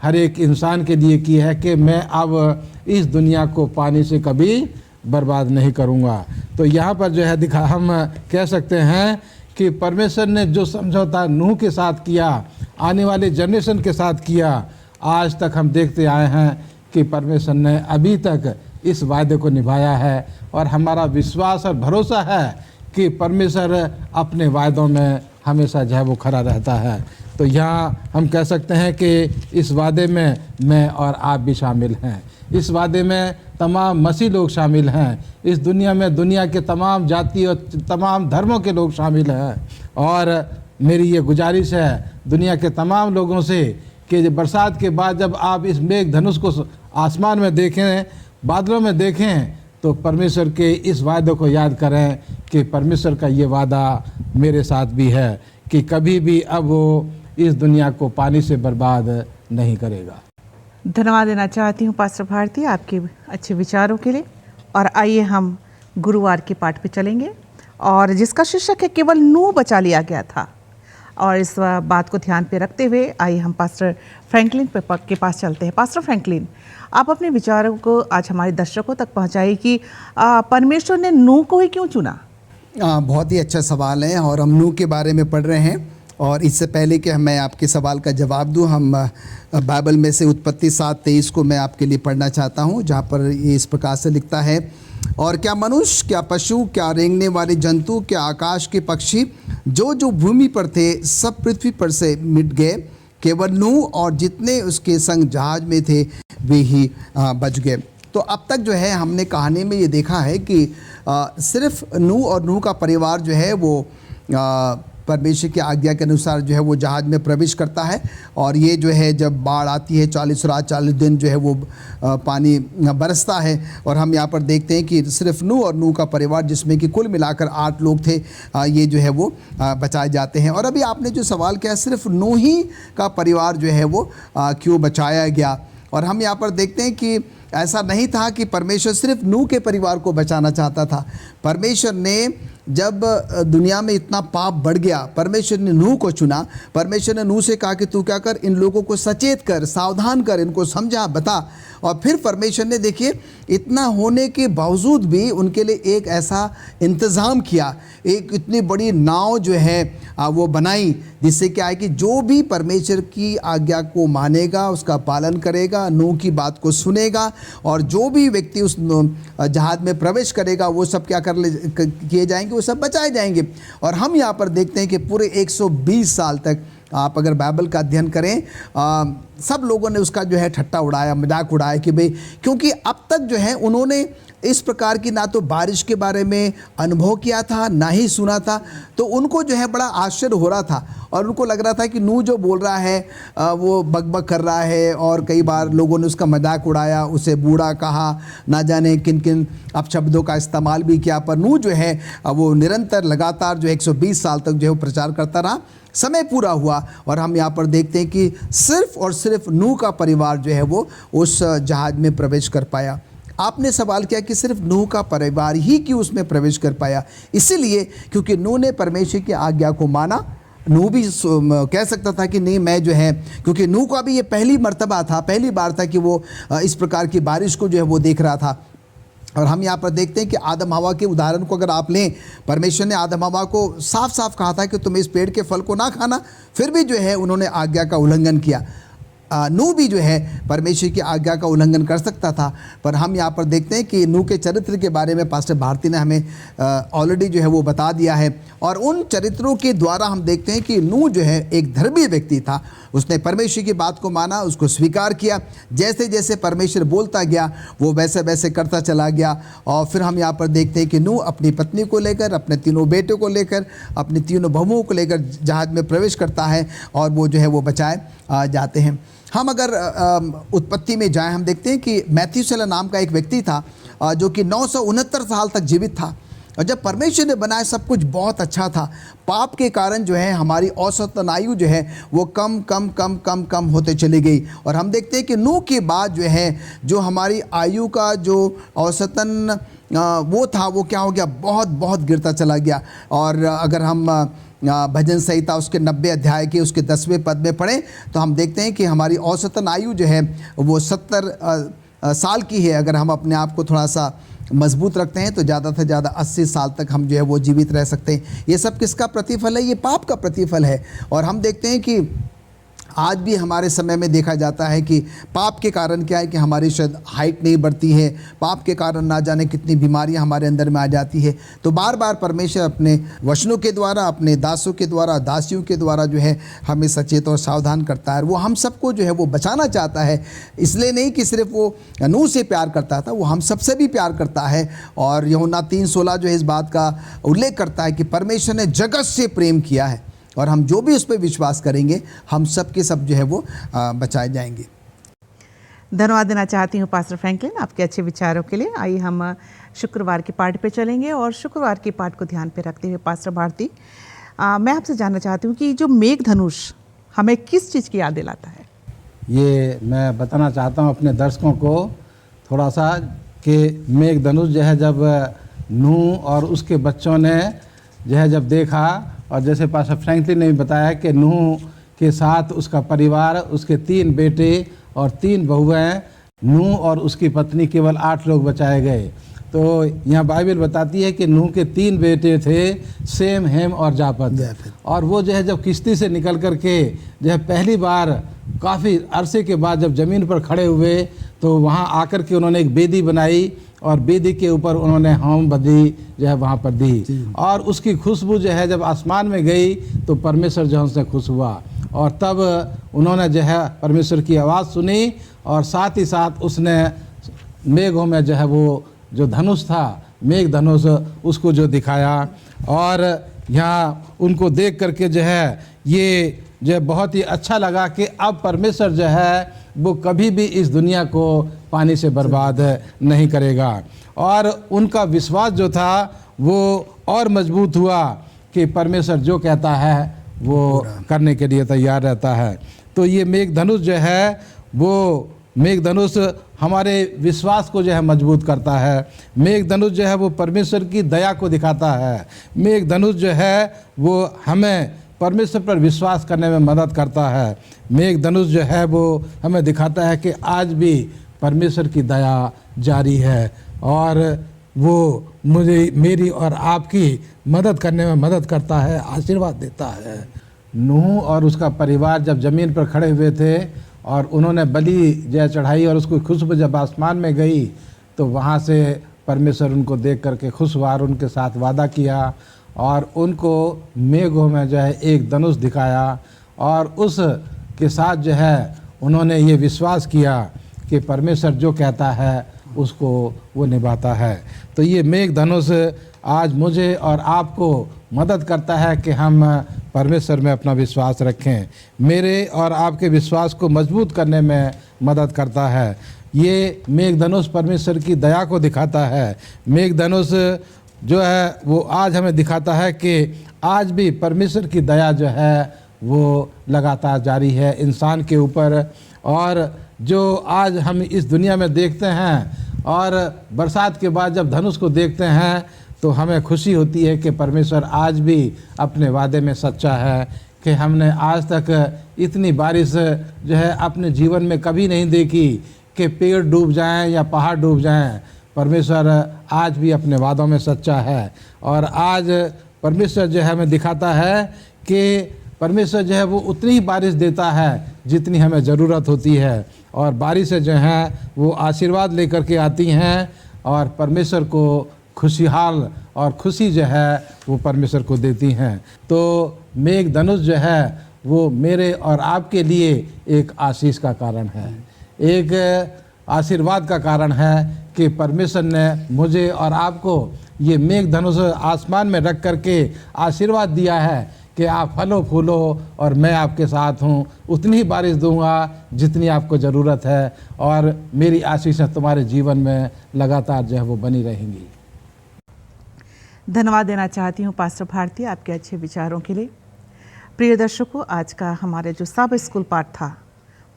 हर एक इंसान के लिए की है कि मैं अब इस दुनिया को पानी से कभी बर्बाद नहीं करूँगा। तो यहाँ पर जो है हम कह सकते हैं कि परमेश्वर ने जो समझौता नूह के साथ किया, आने वाले जनरेशन के साथ किया, आज तक हम देखते आए हैं कि परमेश्वर ने अभी तक इस वायदे को निभाया है। और हमारा विश्वास और भरोसा है कि परमेश्वर अपने वायदों में हमेशा जो है वो खरा रहता है। तो यहाँ हम कह सकते हैं कि इस वादे में मैं और आप भी शामिल हैं, इस वादे में तमाम मसीह लोग शामिल हैं, इस दुनिया में दुनिया के तमाम जाति और तमाम धर्मों के लोग शामिल हैं। और मेरी ये गुजारिश है दुनिया के तमाम लोगों से कि बरसात के बाद जब आप इस मेघ धनुष को आसमान में देखें, बादलों में देखें, तो परमेश्वर के इस वादे को याद करें कि परमेश्वर का ये वादा मेरे साथ भी है कि कभी भी अब वो इस दुनिया को पानी से बर्बाद नहीं करेगा। धन्यवाद देना चाहती हूँ पास्टर भारती आपके अच्छे विचारों के लिए। और आइए हम गुरुवार के पाठ पे चलेंगे, और जिसका शीर्षक है केवल नूह बचा लिया गया था। और इस बात को ध्यान पे रखते हुए आइए हम पास्टर फ्रैंकलिन के पास चलते हैं। पास्टर फ्रैंकलिन, आप अपने विचारों को आज हमारे दर्शकों तक पहुंचाइए कि परमेश्वर ने नूह को ही क्यों चुना? बहुत ही अच्छा सवाल है, और हम नूह के बारे में पढ़ रहे हैं। और इससे पहले कि मैं आपके सवाल का जवाब दूं, हम बाइबल में से उत्पत्ति 7:23 को मैं आपके लिए पढ़ना चाहता हूं, जहां पर ये इस प्रकार से लिखता है, और क्या मनुष्य, क्या पशु, क्या रेंगने वाले जंतु, क्या आकाश के पक्षी, जो जो भूमि पर थे, सब पृथ्वी पर से मिट गए, केवल नूह और जितने उसके संग जहाज में थे वे ही बच गए। तो अब तक जो है हमने कहानी में ये देखा है कि सिर्फ नूह और नूह का परिवार जो है वो परमेश्वर की आज्ञा के अनुसार जो है वो जहाज में प्रवेश करता है। और ये जो है जब बाढ़ आती है 40 रात 40 दिन जो है वो पानी बरसता है। और हम यहाँ पर देखते हैं कि सिर्फ नूह और नूह का परिवार, जिसमें कि कुल मिलाकर 8 लोग थे, ये जो है वो बचाए जाते हैं। और अभी आपने जो सवाल किया, सिर्फ नूह ही का परिवार जो है वो क्यों बचाया गया, और हम यहाँ पर देखते हैं कि ऐसा नहीं था कि परमेश्वर सिर्फ नूह के परिवार को बचाना चाहता था। परमेश्वर ने जब दुनिया में इतना पाप बढ़ गया, परमेश्वर ने नूह को चुना। परमेश्वर ने नूह से कहा कि तू क्या कर, इन लोगों को सचेत कर, सावधान कर, इनको समझा, बता। और फिर परमेश्वर ने देखिए इतना होने के बावजूद भी उनके लिए एक ऐसा इंतज़ाम किया, एक इतनी बड़ी नाव जो है वो बनाई, जिससे क्या है कि जो भी परमेश्वर की आज्ञा को मानेगा, उसका पालन करेगा, नूह की बात को सुनेगा, और जो भी व्यक्ति उस जहाज में प्रवेश करेगा वो सब क्या किए जाएंगे, वो सब बचाए जाएंगे। और हम यहाँ पर देखते हैं कि पूरे 120 साल तक आप अगर बाइबल का अध्ययन करें, सब लोगों ने उसका जो है ठट्टा उड़ाया, मजाक उड़ाया कि भाई, क्योंकि अब तक जो है उन्होंने इस प्रकार की ना तो बारिश के बारे में अनुभव किया था, ना ही सुना था। तो उनको जो है बड़ा आश्चर्य हो रहा था और उनको लग रहा था कि नूह जो बोल रहा है वो बकबक कर रहा है, और कई बार लोगों ने उसका मजाक उड़ाया, उसे बूढ़ा कहा, ना जाने किन किन अपशब्दों का इस्तेमाल भी किया। पर नूह जो है वो निरंतर लगातार जो 120 साल तक जो है वो प्रचार करता रहा। समय पूरा हुआ और हम यहाँ पर देखते हैं कि सिर्फ और सिर्फ नूह का परिवार जो है वो उस जहाज में प्रवेश कर पाया। आपने सवाल किया कि सिर्फ नूह का परिवार ही क्यों उसमें प्रवेश कर पाया? इसीलिए क्योंकि नूह ने परमेश्वर की आज्ञा को माना। नूह भी कह सकता था कि नहीं, मैं जो है, क्योंकि नूह का भी ये पहली मर्तबा था, पहली बार था कि वो इस प्रकार की बारिश को जो है वो देख रहा था। और हम यहाँ पर देखते हैं कि आदम हवा के उदाहरण को अगर आप लें, परमेश्वर ने आदम हवा को साफ साफ कहा था कि तुम इस पेड़ के फल को ना खाना, फिर भी जो है उन्होंने आज्ञा का उल्लंघन किया। नूह भी जो है परमेश्वर की आज्ञा का उल्लंघन कर सकता था। पर हम यहाँ पर देखते हैं कि नूह के चरित्र के बारे में पास्टर भारती ने हमें ऑलरेडी जो है वो बता दिया है, और उन चरित्रों के द्वारा हम देखते हैं कि नूह जो है एक धर्मी व्यक्ति था। उसने परमेश्वर की बात को माना, उसको स्वीकार किया। जैसे जैसे परमेश्वर बोलता गया वो वैसे वैसे करता चला गया। और फिर हम यहाँ पर देखते हैं कि नूह अपनी पत्नी को लेकर, अपने तीनों बेटों को लेकर, अपनी तीनों बहुओं को लेकर जहाज में प्रवेश करता है और वो जो है वो बचाए जाते हैं। हम अगर उत्पत्ति में जाएं, हम देखते हैं कि मैथ्यूसेलह नाम का एक व्यक्ति था जो कि 969 साल तक जीवित था। और जब परमेश्वर ने बनाया सब कुछ बहुत अच्छा था। पाप के कारण जो है हमारी औसतन आयु जो है वो कम कम कम कम कम होते चली गई। और हम देखते हैं कि नूह के बाद जो है जो हमारी आयु का जो औसतन वो था वो क्या हो गया, बहुत बहुत गिरता चला गया। और अगर हम भजन संहिता उसके 90 अध्याय के उसके 10वें पद में पढ़ें तो हम देखते हैं कि हमारी औसतन आयु जो है वो 70 साल की है। अगर हम अपने आप को थोड़ा सा मजबूत रखते हैं तो ज़्यादा से ज़्यादा 80 साल तक हम जो है वो जीवित रह सकते हैं। ये सब किसका प्रतिफल है? ये पाप का प्रतिफल है। और हम देखते हैं कि आज भी हमारे समय में देखा जाता है कि पाप के कारण क्या है कि हमारी शायद हाइट नहीं बढ़ती है, पाप के कारण ना जाने कितनी बीमारियां हमारे अंदर में आ जाती है। तो बार बार परमेश्वर अपने वचनों के द्वारा, अपने दासों के द्वारा, दासियों के द्वारा जो है हमें सचेत और सावधान करता है। वो हम सबको जो है वो बचाना चाहता है। इसलिए नहीं कि सिर्फ वो नूह से प्यार करता था, वो हम सबसे भी प्यार करता है। और यूहन्ना 3:16 जो है इस बात का उल्लेख करता है कि परमेश्वर ने जगत से प्रेम किया है और हम जो भी उस पर विश्वास करेंगे हम सब के सब जो है वो बचाए जाएंगे। धन्यवाद देना चाहती हूँ पास्टर फ्रैंकलिन आपके अच्छे विचारों के लिए। आइए हम शुक्रवार के पाठ पे चलेंगे और शुक्रवार के पाठ को ध्यान पे रखते हुए पास्टर भारती, मैं आपसे जानना चाहती हूँ कि जो मेघधनुष हमें किस चीज़ की याद दिलाता है? ये मैं बताना चाहता हूँ अपने दर्शकों को थोड़ा सा कि मेघधनुष जो है जब नूह और उसके बच्चों ने जो है जब देखा, और जैसे पास्टर फ्रैंकलिन ने भी बताया कि नूह के साथ उसका परिवार, उसके 3 बेटे और 3 बहुएं, नूह और उसकी पत्नी केवल 8 लोग बचाए गए। तो यहाँ बाइबल बताती है कि नूह के 3 बेटे थे, सेम, हेम और जाफत। और वो जो है जब किश्ती से निकल कर के जो है पहली बार काफ़ी अरसे के बाद जब ज़मीन पर खड़े हुए तो वहाँ आकर के उन्होंने एक वेदी बनाई और वेदी के ऊपर उन्होंने होम बत्ती जो है वहाँ पर दी। और उसकी खुशबू जो है जब आसमान में गई तो परमेश्वर जो है उससे खुश हुआ। और तब उन्होंने जो है परमेश्वर की आवाज़ सुनी और साथ ही साथ उसने मेघों में जो है वो जो धनुष था, मेघ धनुष, उसको जो दिखाया। और यहाँ उनको देख करके जो है ये जो है बहुत ही अच्छा लगा कि अब परमेश्वर जो है वो कभी भी इस दुनिया को पानी से बर्बाद नहीं करेगा। और उनका विश्वास जो था वो और मजबूत हुआ कि परमेश्वर जो कहता है वो करने के लिए तैयार रहता है। तो ये मेघधनुष जो है वो मेघधनुष हमारे विश्वास को जो है मजबूत करता है। मेघधनुष जो है वो परमेश्वर की दया को दिखाता है। मेघधनुष जो है वो हमें परमेश्वर पर विश्वास करने में मदद करता है। मेघधनुष जो है वो हमें दिखाता है कि आज भी परमेश्वर की दया जारी है और वो मुझे, मेरी और आपकी मदद करने में मदद करता है, आशीर्वाद देता है। नूह और उसका परिवार जब ज़मीन पर खड़े हुए थे और उन्होंने बलि जो चढ़ाई और उसको खुशबू जब आसमान में गई तो वहाँ से परमेश्वर उनको देख करके खुश हुआ और उनके साथ वादा किया और उनको मेघों में जो है एक धनुष दिखाया और उस के साथ जो है उन्होंने ये विश्वास किया कि परमेश्वर जो कहता है उसको वो निभाता है। तो ये मेघधनुष आज मुझे और आपको मदद करता है कि हम परमेश्वर में अपना विश्वास रखें। मेरे और आपके विश्वास को मजबूत करने में मदद करता है। ये मेघधनुष परमेश्वर की दया को दिखाता है। मेघधनुष जो है वो आज हमें दिखाता है कि आज भी परमेश्वर की दया जो है वो लगातार जारी है इंसान के ऊपर। और जो आज हम इस दुनिया में देखते हैं और बरसात के बाद जब धनुष को देखते हैं तो हमें खुशी होती है कि परमेश्वर आज भी अपने वादे में सच्चा है कि हमने आज तक इतनी बारिश जो है अपने जीवन में कभी नहीं देखी कि पेड़ डूब जाएं या पहाड़ डूब जाएं। परमेश्वर आज भी अपने वादों में सच्चा है। और आज परमेश्वर जो है हमें दिखाता है कि परमेश्वर जो है वो उतनी ही बारिश देता है जितनी हमें ज़रूरत होती है। और बारिशें जो हैं वो आशीर्वाद लेकर के आती हैं और परमेश्वर को खुशहाल और खुशी जो है वो परमेश्वर को देती हैं। तो मेघधनुष जो है वो मेरे और आपके लिए एक आशीष का कारण है, एक आशीर्वाद का कारण है कि परमेश्वर ने मुझे और आपको ये मेघधनुष आसमान में रख करके आशीर्वाद दिया है कि आप फलो फूलो और मैं आपके साथ हूँ। उतनी ही बारिश दूंगा जितनी आपको ज़रूरत है और मेरी आशीषें तुम्हारे जीवन में लगातार जो है वो बनी रहेंगी। धन्यवाद देना चाहती हूँ पास्टर भारती आपके अच्छे विचारों के लिए। प्रिय दर्शकों, आज का हमारे जो सब स्कूल पाठ था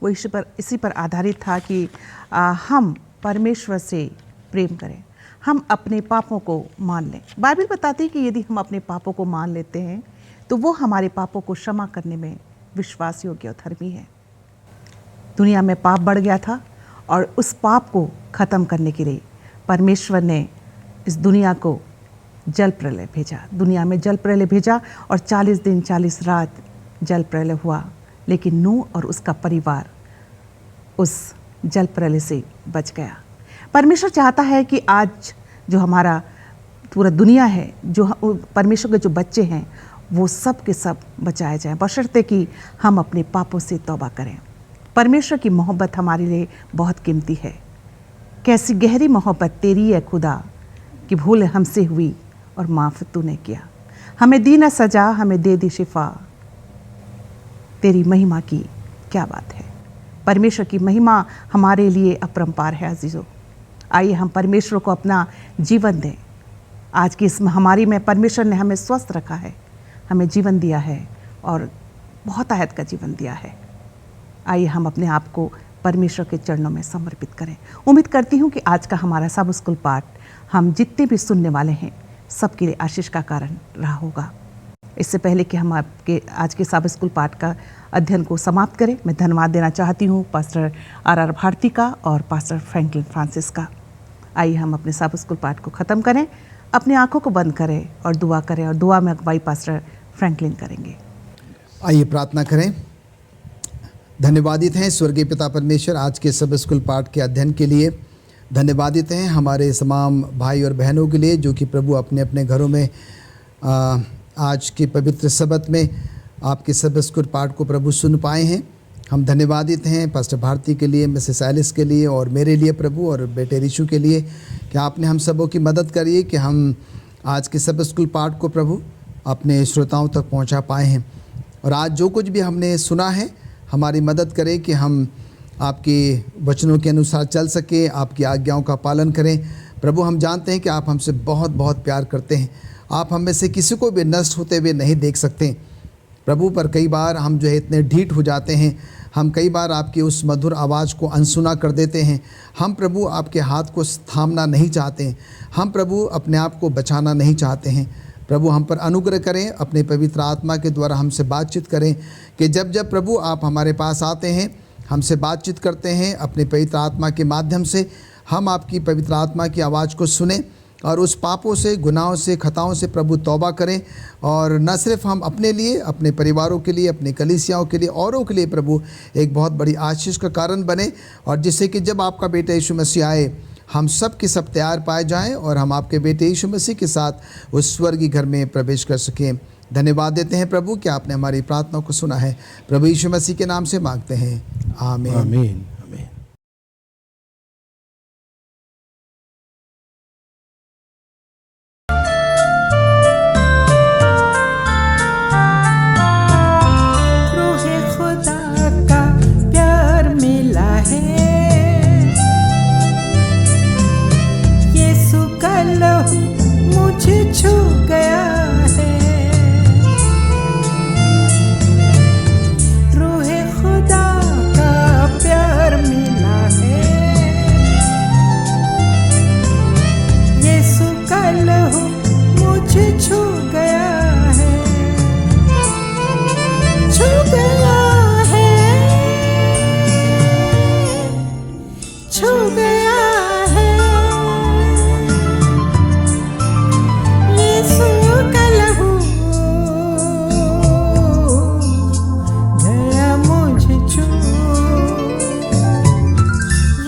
वो इसी पर आधारित था कि हम परमेश्वर से प्रेम करें, हम अपने पापों को मान लें। बाइबल बताती है कि यदि हम अपने पापों को मान लेते हैं तो वो हमारे पापों को क्षमा करने में विश्वास योग्य और धर्मी है। दुनिया में पाप बढ़ गया था और उस पाप को ख़त्म करने के लिए परमेश्वर ने इस दुनिया को जल प्रलय भेजा, दुनिया में जल प्रलय भेजा और 40 दिन 40 रात जल प्रलय हुआ। लेकिन नूह और उसका परिवार उस जल प्रलय से बच गया। परमेश्वर चाहता है कि आज जो हमारा पूरा दुनिया है, जो परमेश्वर के जो बच्चे हैं वो सब के सब बचाए जाएं, बशर्ते कि हम अपने पापों से तौबा करें। परमेश्वर की मोहब्बत हमारे लिए बहुत कीमती है। कैसी गहरी मोहब्बत तेरी है खुदा कि भूल हमसे हुई और माफ़ तूने किया। हमें दी न सजा, हमें दे दी शिफा, तेरी महिमा की क्या बात है। परमेश्वर की महिमा हमारे लिए अपरंपार है। अजीज़ों, आइए हम परमेश्वर को अपना जीवन दें। आज की इस महामारी में परमेश्वर ने हमें स्वस्थ रखा है, हमें जीवन दिया है और बहुत आयत का जीवन दिया है। आइए हम अपने आप को परमेश्वर के चरणों में समर्पित करें। उम्मीद करती हूँ कि आज का हमारा सब स्कूल पाठ हम जितने भी सुनने वाले हैं सबके लिए आशीष का कारण रहा होगा। इससे पहले कि हम आपके आज के सब स्कूल पाठ का अध्ययन को समाप्त करें, मैं धन्यवाद देना चाहती हूँ पास्टर आर भारती का और पास्टर फ्रैंकलिन फ्रांसिस का। आइए हम अपने सब स्कूल पाठ को ख़त्म करें, अपनी आंखों को बंद करें और दुआ करें और दुआ में अगुवाई पास्टर फ्रैंकलिन करेंगे। आइए प्रार्थना करें। धन्यवादित हैं स्वर्गीय पिता परमेश्वर आज के सब स्कूल पाठ के अध्ययन के लिए। धन्यवादित हैं हमारे तमाम भाई और बहनों के लिए जो कि प्रभु अपने अपने घरों में आज के पवित्र सबत में आपके सब स्कूल पाठ को प्रभु सुन पाए हैं। हम धन्यवादित हैं पास्टर भारती के लिए, मिसेस एलिस के लिए और मेरे लिए प्रभु और बेटे ऋषु के लिए कि आपने हम सबों की मदद करी कि हम आज के सब स्कूल पाठ को प्रभु अपने श्रोताओं तक पहुंचा पाए हैं। और आज जो कुछ भी हमने सुना है हमारी मदद करें कि हम आपके वचनों के अनुसार चल सकें, आपकी आज्ञाओं का पालन करें। प्रभु हम जानते हैं कि आप हमसे बहुत बहुत प्यार करते हैं। आप हम में से किसी को भी नष्ट होते हुए नहीं देख सकते प्रभु, पर कई बार हम जो है इतने ढीठ हो जाते हैं, हम कई बार आपकी उस मधुर आवाज़ को अनसुना कर देते हैं। हम प्रभु आपके हाथ को थामना नहीं चाहते, हम प्रभु अपने आप को बचाना नहीं चाहते हैं। प्रभु हम पर अनुग्रह करें, अपने पवित्र आत्मा के द्वारा हमसे बातचीत करें कि जब जब प्रभु आप हमारे पास आते हैं, हमसे बातचीत करते हैं अपने पवित्र आत्मा के माध्यम से, हम आपकी पवित्र आत्मा की आवाज़ को सुने और उस पापों से, गुनाहों से, खताओं से प्रभु तौबा करें। और न सिर्फ हम अपने लिए, अपने परिवारों के लिए, अपने कलीसियाओं के लिए, औरों के लिए प्रभु एक बहुत बड़ी आशीष का कारण बने, और जिससे कि जब आपका बेटा यीशु मसीह आए हम सब के सब तैयार पाए जाएं और हम आपके बेटे यीशु मसीह के साथ उस स्वर्गीय घर में प्रवेश कर सकें। धन्यवाद देते हैं प्रभु कि आपने हमारी प्रार्थना को सुना है। प्रभु यीशु मसीह के नाम से मांगते हैं, आमीन। आमीन आमीन। रूहे खुदा का प्यार मिला है, यीशु का लहू मुझे छू गया है। रूहे खुदा का प्यार मिला है, यीशु का लहू मुझे छू गया है, छू गया है, छू गया है। यीशु का लहू गया मुझे छू।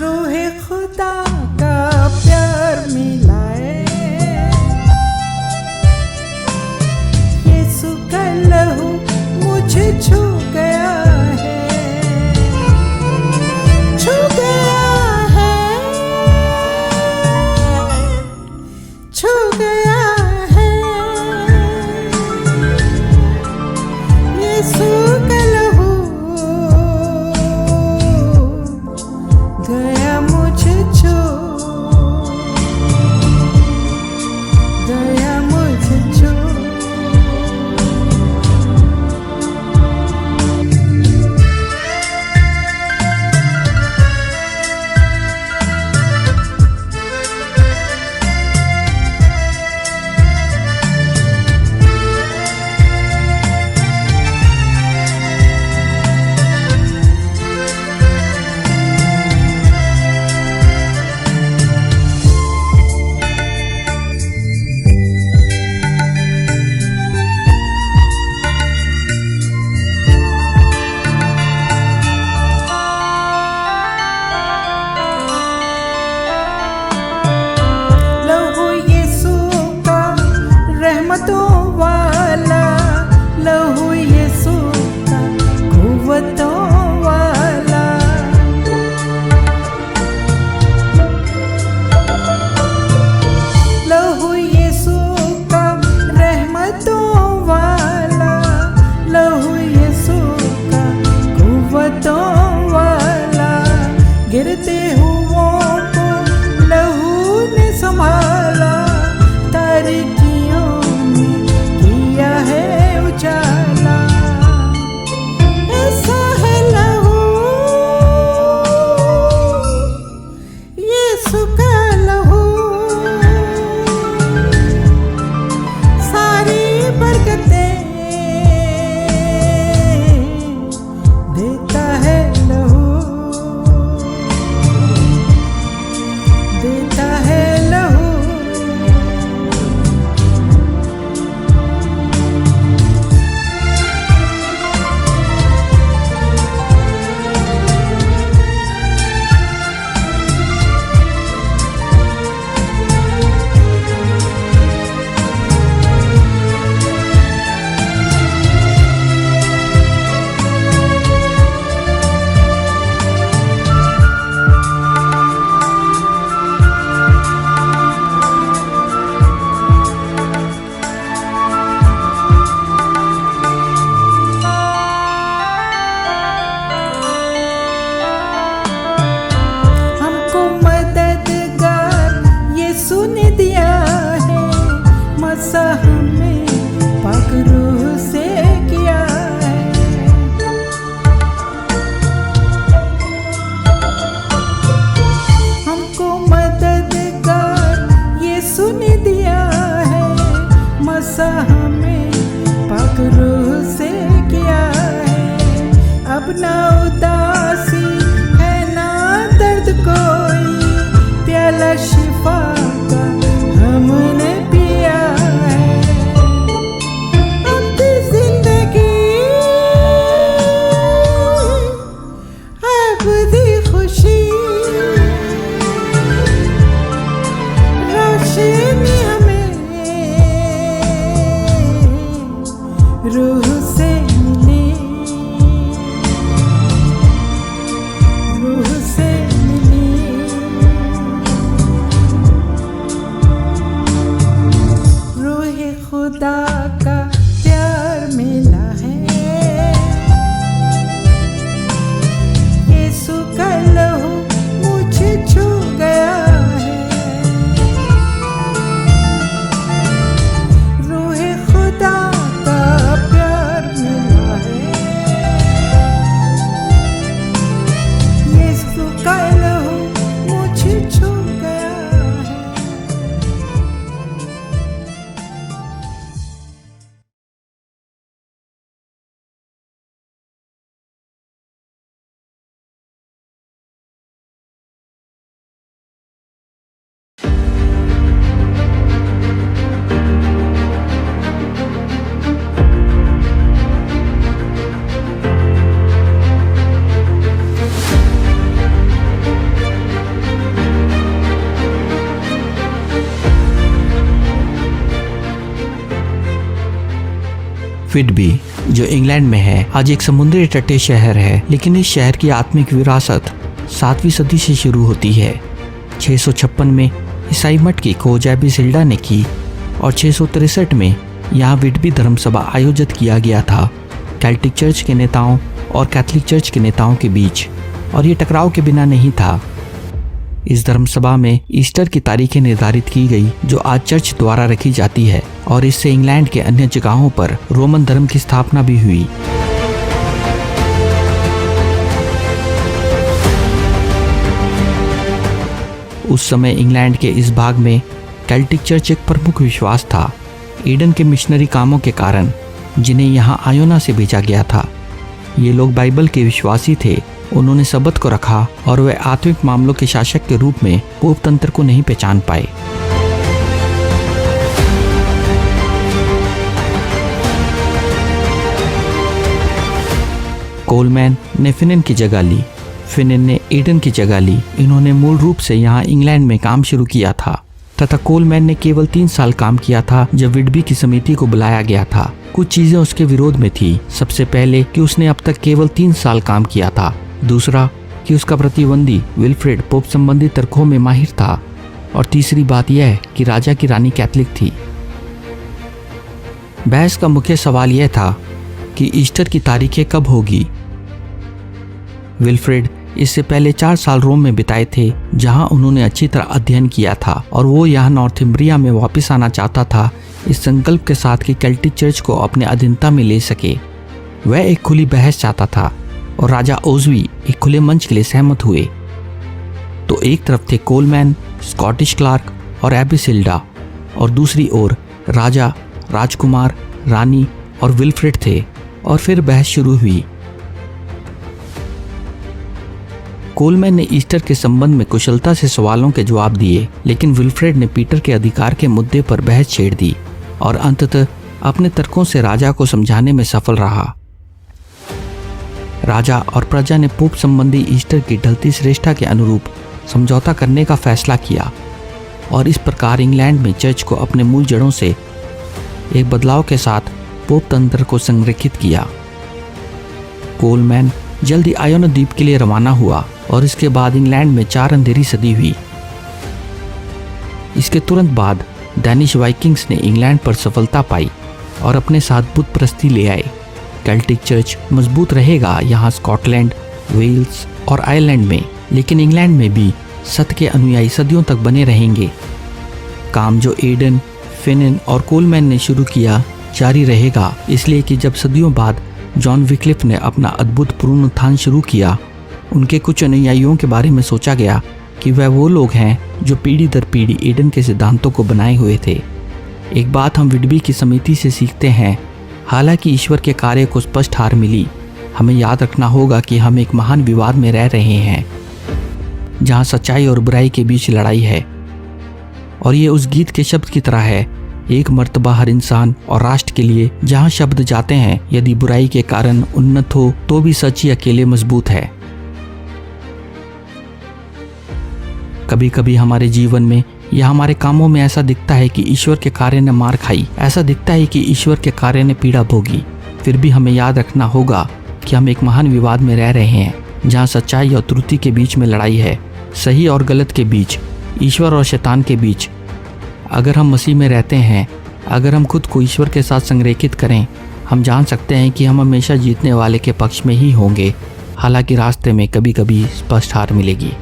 रूहे खुदा का प्यार मिला है, यीशु का लहू मुझे छू गया है, छू गया है, छू गया है। यीशु का लहू गया मुझे छू, गया मुझे छू। लहू यीशु का रहमतों वाला, लहू यीशु का कुव्वतों वाला। लहू यीशु का रहमतों वाला, लहू यीशु का कुव्वतों वाला। गिरते हुओं को लहू ने संभाला, तारीकियों में किया है उजाला। ऐसा है लहू यीशु का लहू, सारी बरकतें देता है लहू, देता है लहू। हमको मददगार यीशु ने दिया है, मसा हमें पाक रूह से किया है। हमको मददगार यीशु ने दिया है, मसा हमें पाक रूह से किया है। अब ना उदासी है ना दर्द कोई, प्याला शिफा का हमने पिया है। अब जिंदगी अब दी खुशी, रोशनी हमें व्हिटबी जो इंग्लैंड में है आज एक समुद्री तटीय शहर है, लेकिन इस शहर की आत्मिक विरासत 7वीं सदी से शुरू होती है। 656 में ईसाई मठ की खोज एबिसिल्डा ने की और 663 में यहाँ व्हिटबी धर्म सभा आयोजित किया गया था कैल्टिक चर्च के नेताओं और कैथोलिक चर्च के नेताओं के बीच, और ये टकराव के बिना नहीं था। इस धर्म सभा में ईस्टर की तारीखें निर्धारित की गई जो आज चर्च द्वारा रखी जाती है, और इससे इंग्लैंड के अन्य जगहों पर रोमन धर्म की स्थापना भी हुई। उस समय इंग्लैंड के इस भाग में कैल्टिक चर्च एक प्रमुख विश्वास था। ईडन के मिशनरी कामों के कारण जिन्हें यहाँ आयोना से भेजा गया था, ये लोग बाइबल के विश्वासी थे। उन्होंने सबत को रखा और वे आत्मिक मामलों के शासक के रूप में पोप तंत्र को नहीं पहचान पाए। कोलमैन ने फिनिन की जगह ली, फिनिन ने ईडन की जगह ली। इन्होंने मूल रूप से यहाँ इंग्लैंड में काम शुरू किया था तथा कोलमैन ने केवल 3 साल काम किया था जब व्हिटबी की समिति को बुलाया गया था। कुछ चीजें उसके विरोध में थी। सबसे पहले कि उसने अब तक केवल 3 साल काम किया था। दूसरा कि उसका प्रतिद्वंदी विल्फ्रेड पोप संबंधी तर्कों में माहिर था। और तीसरी बात यह कि राजा की रानी कैथोलिक थी। बहस का मुख्य सवाल यह था कि ईस्टर की तारीखें कब होगी। विल्फ्रेड इससे पहले 4 साल रोम में बिताए थे, जहां उन्होंने अच्छी तरह अध्ययन किया था, और वो यहाँ नॉर्थम्ब्रिया में वापस आना चाहता था इस संकल्प के साथ कि कैल्टिक चर्च को अपने अधीनता में ले सके। वह एक खुली बहस चाहता था और राजा ओजवी एक खुले मंच के लिए सहमत हुए। तो एक तरफ थे कोलमैन, स्कॉटिश क्लार्क और एबिसिल्डा, और दूसरी ओर राजा, राजकुमार, रानी और विल्फ्रेड थे। और फिर बहस शुरू हुई। कोलमैन ने ईस्टर के संबंध में कुशलता से सवालों के जवाब दिए, लेकिन विल्फ्रेड ने पीटर के अधिकार के मुद्दे पर बहस छेड़ दी और अंततः अपने तर्कों से राजा को समझाने में सफल रहा। राजा और प्रजा ने पोप संबंधी ईस्टर की ढलती श्रेष्ठता के अनुरूप समझौता करने का फैसला किया, और इस प्रकार इंग्लैंड में चर्च को अपने मूल जड़ों से एक बदलाव के साथ पोप तंत्र को संरेखित किया। कोलमैन जल्दी आयोना द्वीप के लिए रवाना हुआ और इसके बाद इंग्लैंड में 4 अंधेरी सदी हुई। इसके तुरंत बाद डैनिश वाइकिंग्स ने इंग्लैंड पर सफलता पाई और अपने साथ बुत परस्ती ले आए। कैल्टिक चर्च मजबूत रहेगा यहाँ स्कॉटलैंड, वेल्स और आयरलैंड में, लेकिन इंग्लैंड में भी सत्य के अनुयायी सदियों तक बने रहेंगे। काम जो एडन, फिनिन और कोलमैन ने शुरू किया जारी रहेगा, इसलिए कि जब सदियों बाद जॉन विक्लिफ ने अपना अद्भुत पुनरुत्थान शुरू किया, उनके कुछ अनुयायियों के बारे में सोचा गया कि वह वो लोग हैं जो पीढ़ी दर पीढ़ी एडन के सिद्धांतों को बनाए हुए थे। एक बात हम व्हिटबी की समिति से सीखते हैं, हालांकि ईश्वर के कार्य को स्पष्ट हार मिली, हमें याद रखना होगा कि हम एक महान विवाद में रह रहे हैं जहां सच्चाई और बुराई के बीच लड़ाई है। और ये उस गीत के शब्द की तरह है, एक मर्तबा हर इंसान और राष्ट्र के लिए, जहां शब्द जाते हैं, यदि बुराई के कारण उन्नत हो तो भी सच ही अकेले मजबूत है। कभी कभी हमारे जीवन में या हमारे कामों में ऐसा दिखता है कि ईश्वर के कार्य ने मार खाई, ऐसा दिखता है कि ईश्वर के कार्य ने पीड़ा भोगी। फिर भी हमें याद रखना होगा कि हम एक महान विवाद में रह रहे हैं जहां सच्चाई और त्रुटि के बीच में लड़ाई है, सही और गलत के बीच, ईश्वर और शैतान के बीच। अगर हम मसीह में रहते हैं, अगर हम खुद को ईश्वर के साथ संरेखित करें, हम जान सकते हैं कि हम हमेशा जीतने वाले के पक्ष में ही होंगे, हालांकि रास्ते में कभी कभी स्पष्ट हार मिलेगी।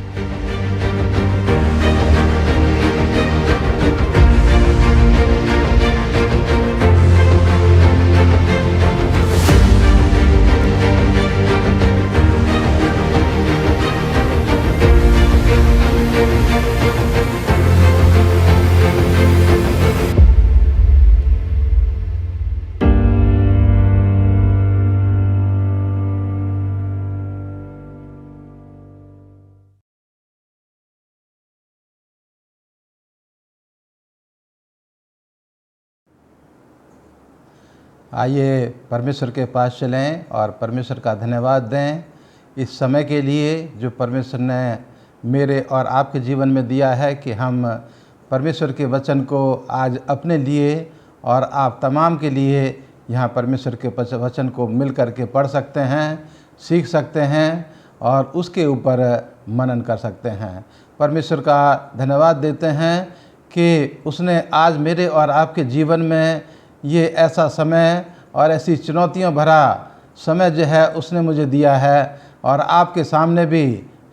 आइए परमेश्वर के पास चलें और परमेश्वर का धन्यवाद दें इस समय के लिए जो परमेश्वर ने मेरे और आपके जीवन में दिया है कि हम परमेश्वर के वचन को आज अपने लिए और आप तमाम के लिए यहाँ परमेश्वर के वचन को मिल कर के पढ़ सकते हैं, सीख सकते हैं और उसके ऊपर मनन कर सकते हैं। परमेश्वर का धन्यवाद देते हैं कि उसने आज मेरे और आपके जीवन में ये ऐसा समय और ऐसी चुनौतियों भरा समय जो है उसने मुझे दिया है। और आपके सामने भी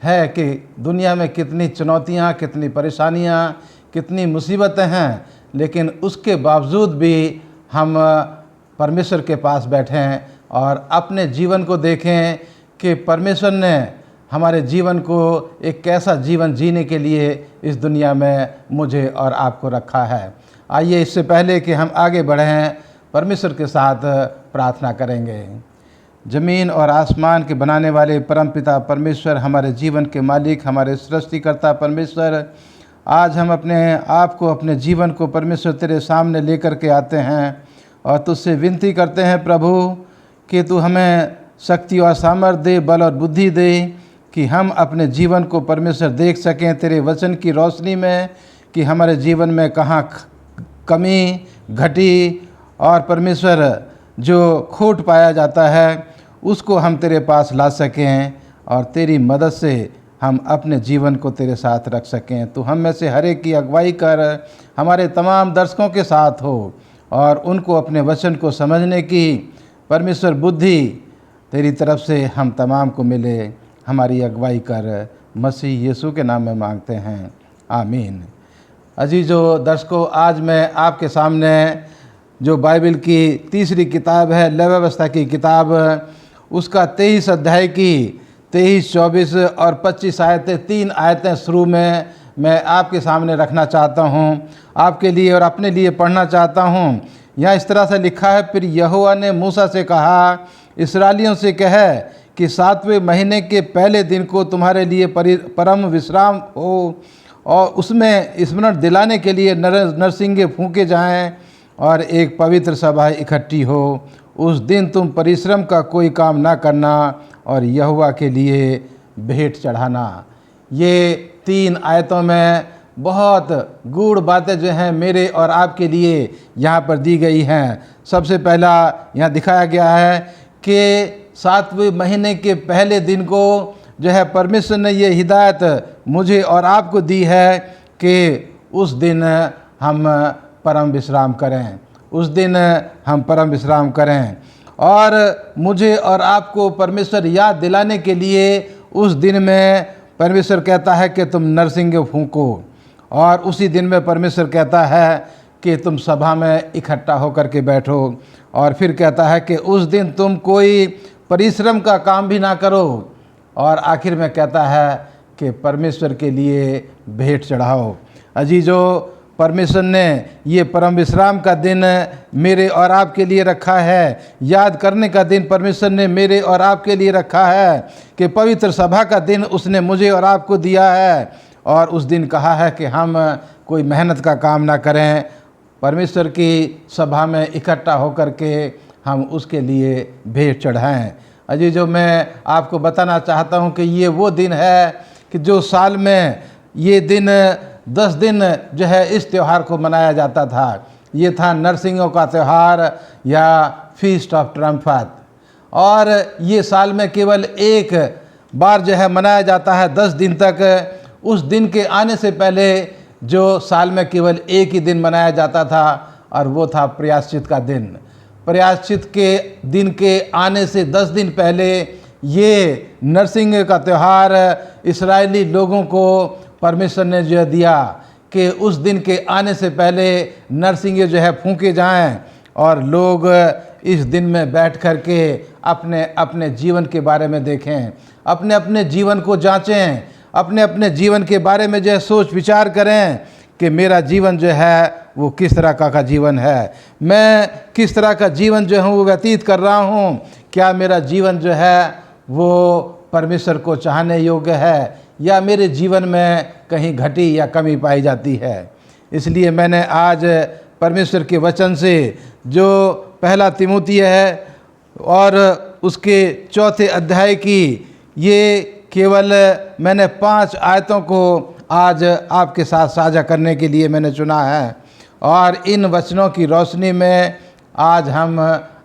है कि दुनिया में कितनी चुनौतियाँ, कितनी परेशानियाँ, कितनी मुसीबतें हैं, लेकिन उसके बावजूद भी हम परमेश्वर के पास बैठें और अपने जीवन को देखें कि परमेश्वर ने हमारे जीवन को एक कैसा जीवन जीने के लिए इस दुनिया में मुझे और आपको रखा है। आइए इससे पहले कि हम आगे बढ़ें परमेश्वर के साथ प्रार्थना करेंगे। ज़मीन और आसमान के बनाने वाले परमपिता परमेश्वर, हमारे जीवन के मालिक, हमारे सृष्टिकर्ता परमेश्वर, आज हम अपने आप को, अपने जीवन को परमेश्वर तेरे सामने लेकर के आते हैं और तुझसे विनती करते हैं प्रभु कि तू हमें शक्ति और सामर्थ्य दे, बल और बुद्धि दे कि हम अपने जीवन को परमेश्वर देख सकें तेरे वचन की रोशनी में कि हमारे जीवन में कहाँ कमी घटी और परमेश्वर जो खोट पाया जाता है उसको हम तेरे पास ला सकें और तेरी मदद से हम अपने जीवन को तेरे साथ रख सकें। तो हम में से हर एक की अगुवाई कर हमारे तमाम दर्शकों के साथ हो और उनको अपने वचन को समझने की परमेश्वर बुद्धि तेरी तरफ से हम तमाम को मिले। हमारी अगुवाई कर, मसीह यीशु के नाम में मांगते हैं, आमीन। अजीजो दर्शकों, आज मैं आपके सामने जो बाइबल की तीसरी किताब है, लय व्यवस्था की किताब, उसका 23 अध्याय की 23, 24 और 25 आयतें, 3 आयतें शुरू में मैं आपके सामने रखना चाहता हूँ, आपके लिए और अपने लिए पढ़ना चाहता हूँ। यहाँ इस तरह से लिखा है, फिर यहोवा ने मूसा से कहा, इस्राएलियों से कह कि 7वें महीने के पहले दिन को तुम्हारे लिए परम विश्राम हो और उसमें स्मरण दिलाने के लिए नरसिंगे फूंके जाएं और एक पवित्र सभा इकट्ठी हो। उस दिन तुम परिश्रम का कोई काम ना करना और यहोवा के लिए भेंट चढ़ाना। ये 3 आयतों में बहुत गूढ़ बातें जो हैं मेरे और आपके लिए यहाँ पर दी गई हैं। सबसे पहला यहाँ दिखाया गया है कि 7वें महीने के पहले दिन को जो है परमेश्वर ने ये हिदायत मुझे और आपको दी है कि उस दिन हम परम विश्राम करें, उस दिन हम परम विश्राम करें। और मुझे और आपको परमेश्वर याद दिलाने के लिए उस दिन में परमेश्वर कहता है कि तुम नरसिंगे फूंको और उसी दिन में परमेश्वर कहता है कि तुम सभा में इकट्ठा होकर के बैठो और फिर कहता है कि उस दिन तुम कोई परिश्रम का काम भी ना करो और आखिर में कहता है कि परमेश्वर के लिए भेंट चढ़ाओ। अजीजों, परमेश्वर ने ये परम विश्राम का दिन मेरे और आपके लिए रखा है, याद करने का दिन परमेश्वर ने मेरे और आपके लिए रखा है कि पवित्र सभा का दिन उसने मुझे और आपको दिया है। और उस दिन कहा है कि हम कोई मेहनत का काम ना करें, परमेश्वर की सभा में इकट्ठा होकर के हम उसके लिए भेंट चढ़ाएं। अजीजों, मैं आपको बताना चाहता हूं कि ये वो दिन है कि जो साल में ये दिन 10 दिन जो है इस त्यौहार को मनाया जाता था। ये था नरसिंगों का त्यौहार या फीस्ट ऑफ ट्रम्फत और ये साल में केवल एक बार जो है मनाया जाता है 10 दिन तक। उस दिन के आने से पहले जो साल में केवल एक ही दिन मनाया जाता था और वो था प्रायश्चित का दिन। प्रायश्चित के दिन के आने से 10 दिन पहले ये नरसिंह का त्यौहार इस्राएली लोगों को परमेश्वर ने जो दिया कि उस दिन के आने से पहले नरसिंगे जो है फूंके जाएं और लोग इस दिन में बैठ कर के अपने अपने जीवन के बारे में देखें, अपने अपने जीवन को जांचें, अपने अपने जीवन के बारे में जो है सोच विचार करें कि मेरा जीवन जो है वो किस तरह का जीवन है, मैं किस तरह का जीवन जो है वो व्यतीत कर रहा हूँ, क्या मेरा जीवन जो है वो परमेश्वर को चाहने योग्य है या मेरे जीवन में कहीं घटी या कमी पाई जाती है। इसलिए मैंने आज परमेश्वर के वचन से जो पहला तिमुथी है और उसके 4थे अध्याय की ये केवल मैंने 5 आयतों को आज आपके साथ साझा करने के लिए मैंने चुना है और इन वचनों की रोशनी में आज हम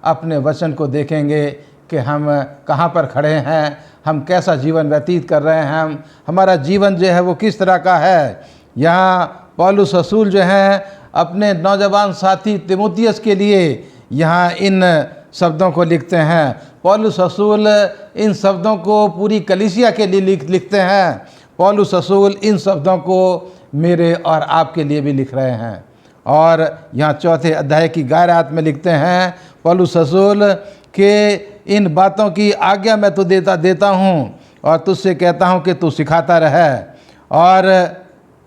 अपने वचन को देखेंगे कि हम कहाँ पर खड़े हैं, हम कैसा जीवन व्यतीत कर रहे हैं, हमारा जीवन जो है वो किस तरह का है। यहाँ पौलुस रसूल जो हैं अपने नौजवान साथी तीमुथियुस के लिए यहाँ इन शब्दों को लिखते हैं। पौलुस रसूल इन शब्दों को पूरी कलीसिया के लिए लिखते हैं। पौलुस रसूल इन शब्दों को मेरे और आपके लिए भी लिख रहे हैं। और यहाँ 4 अध्याय की 11 आयत में लिखते हैं पौलुस रसूल कि इन बातों की आज्ञा मैं तो देता हूँ और तुझसे कहता हूँ कि तू सिखाता रहे और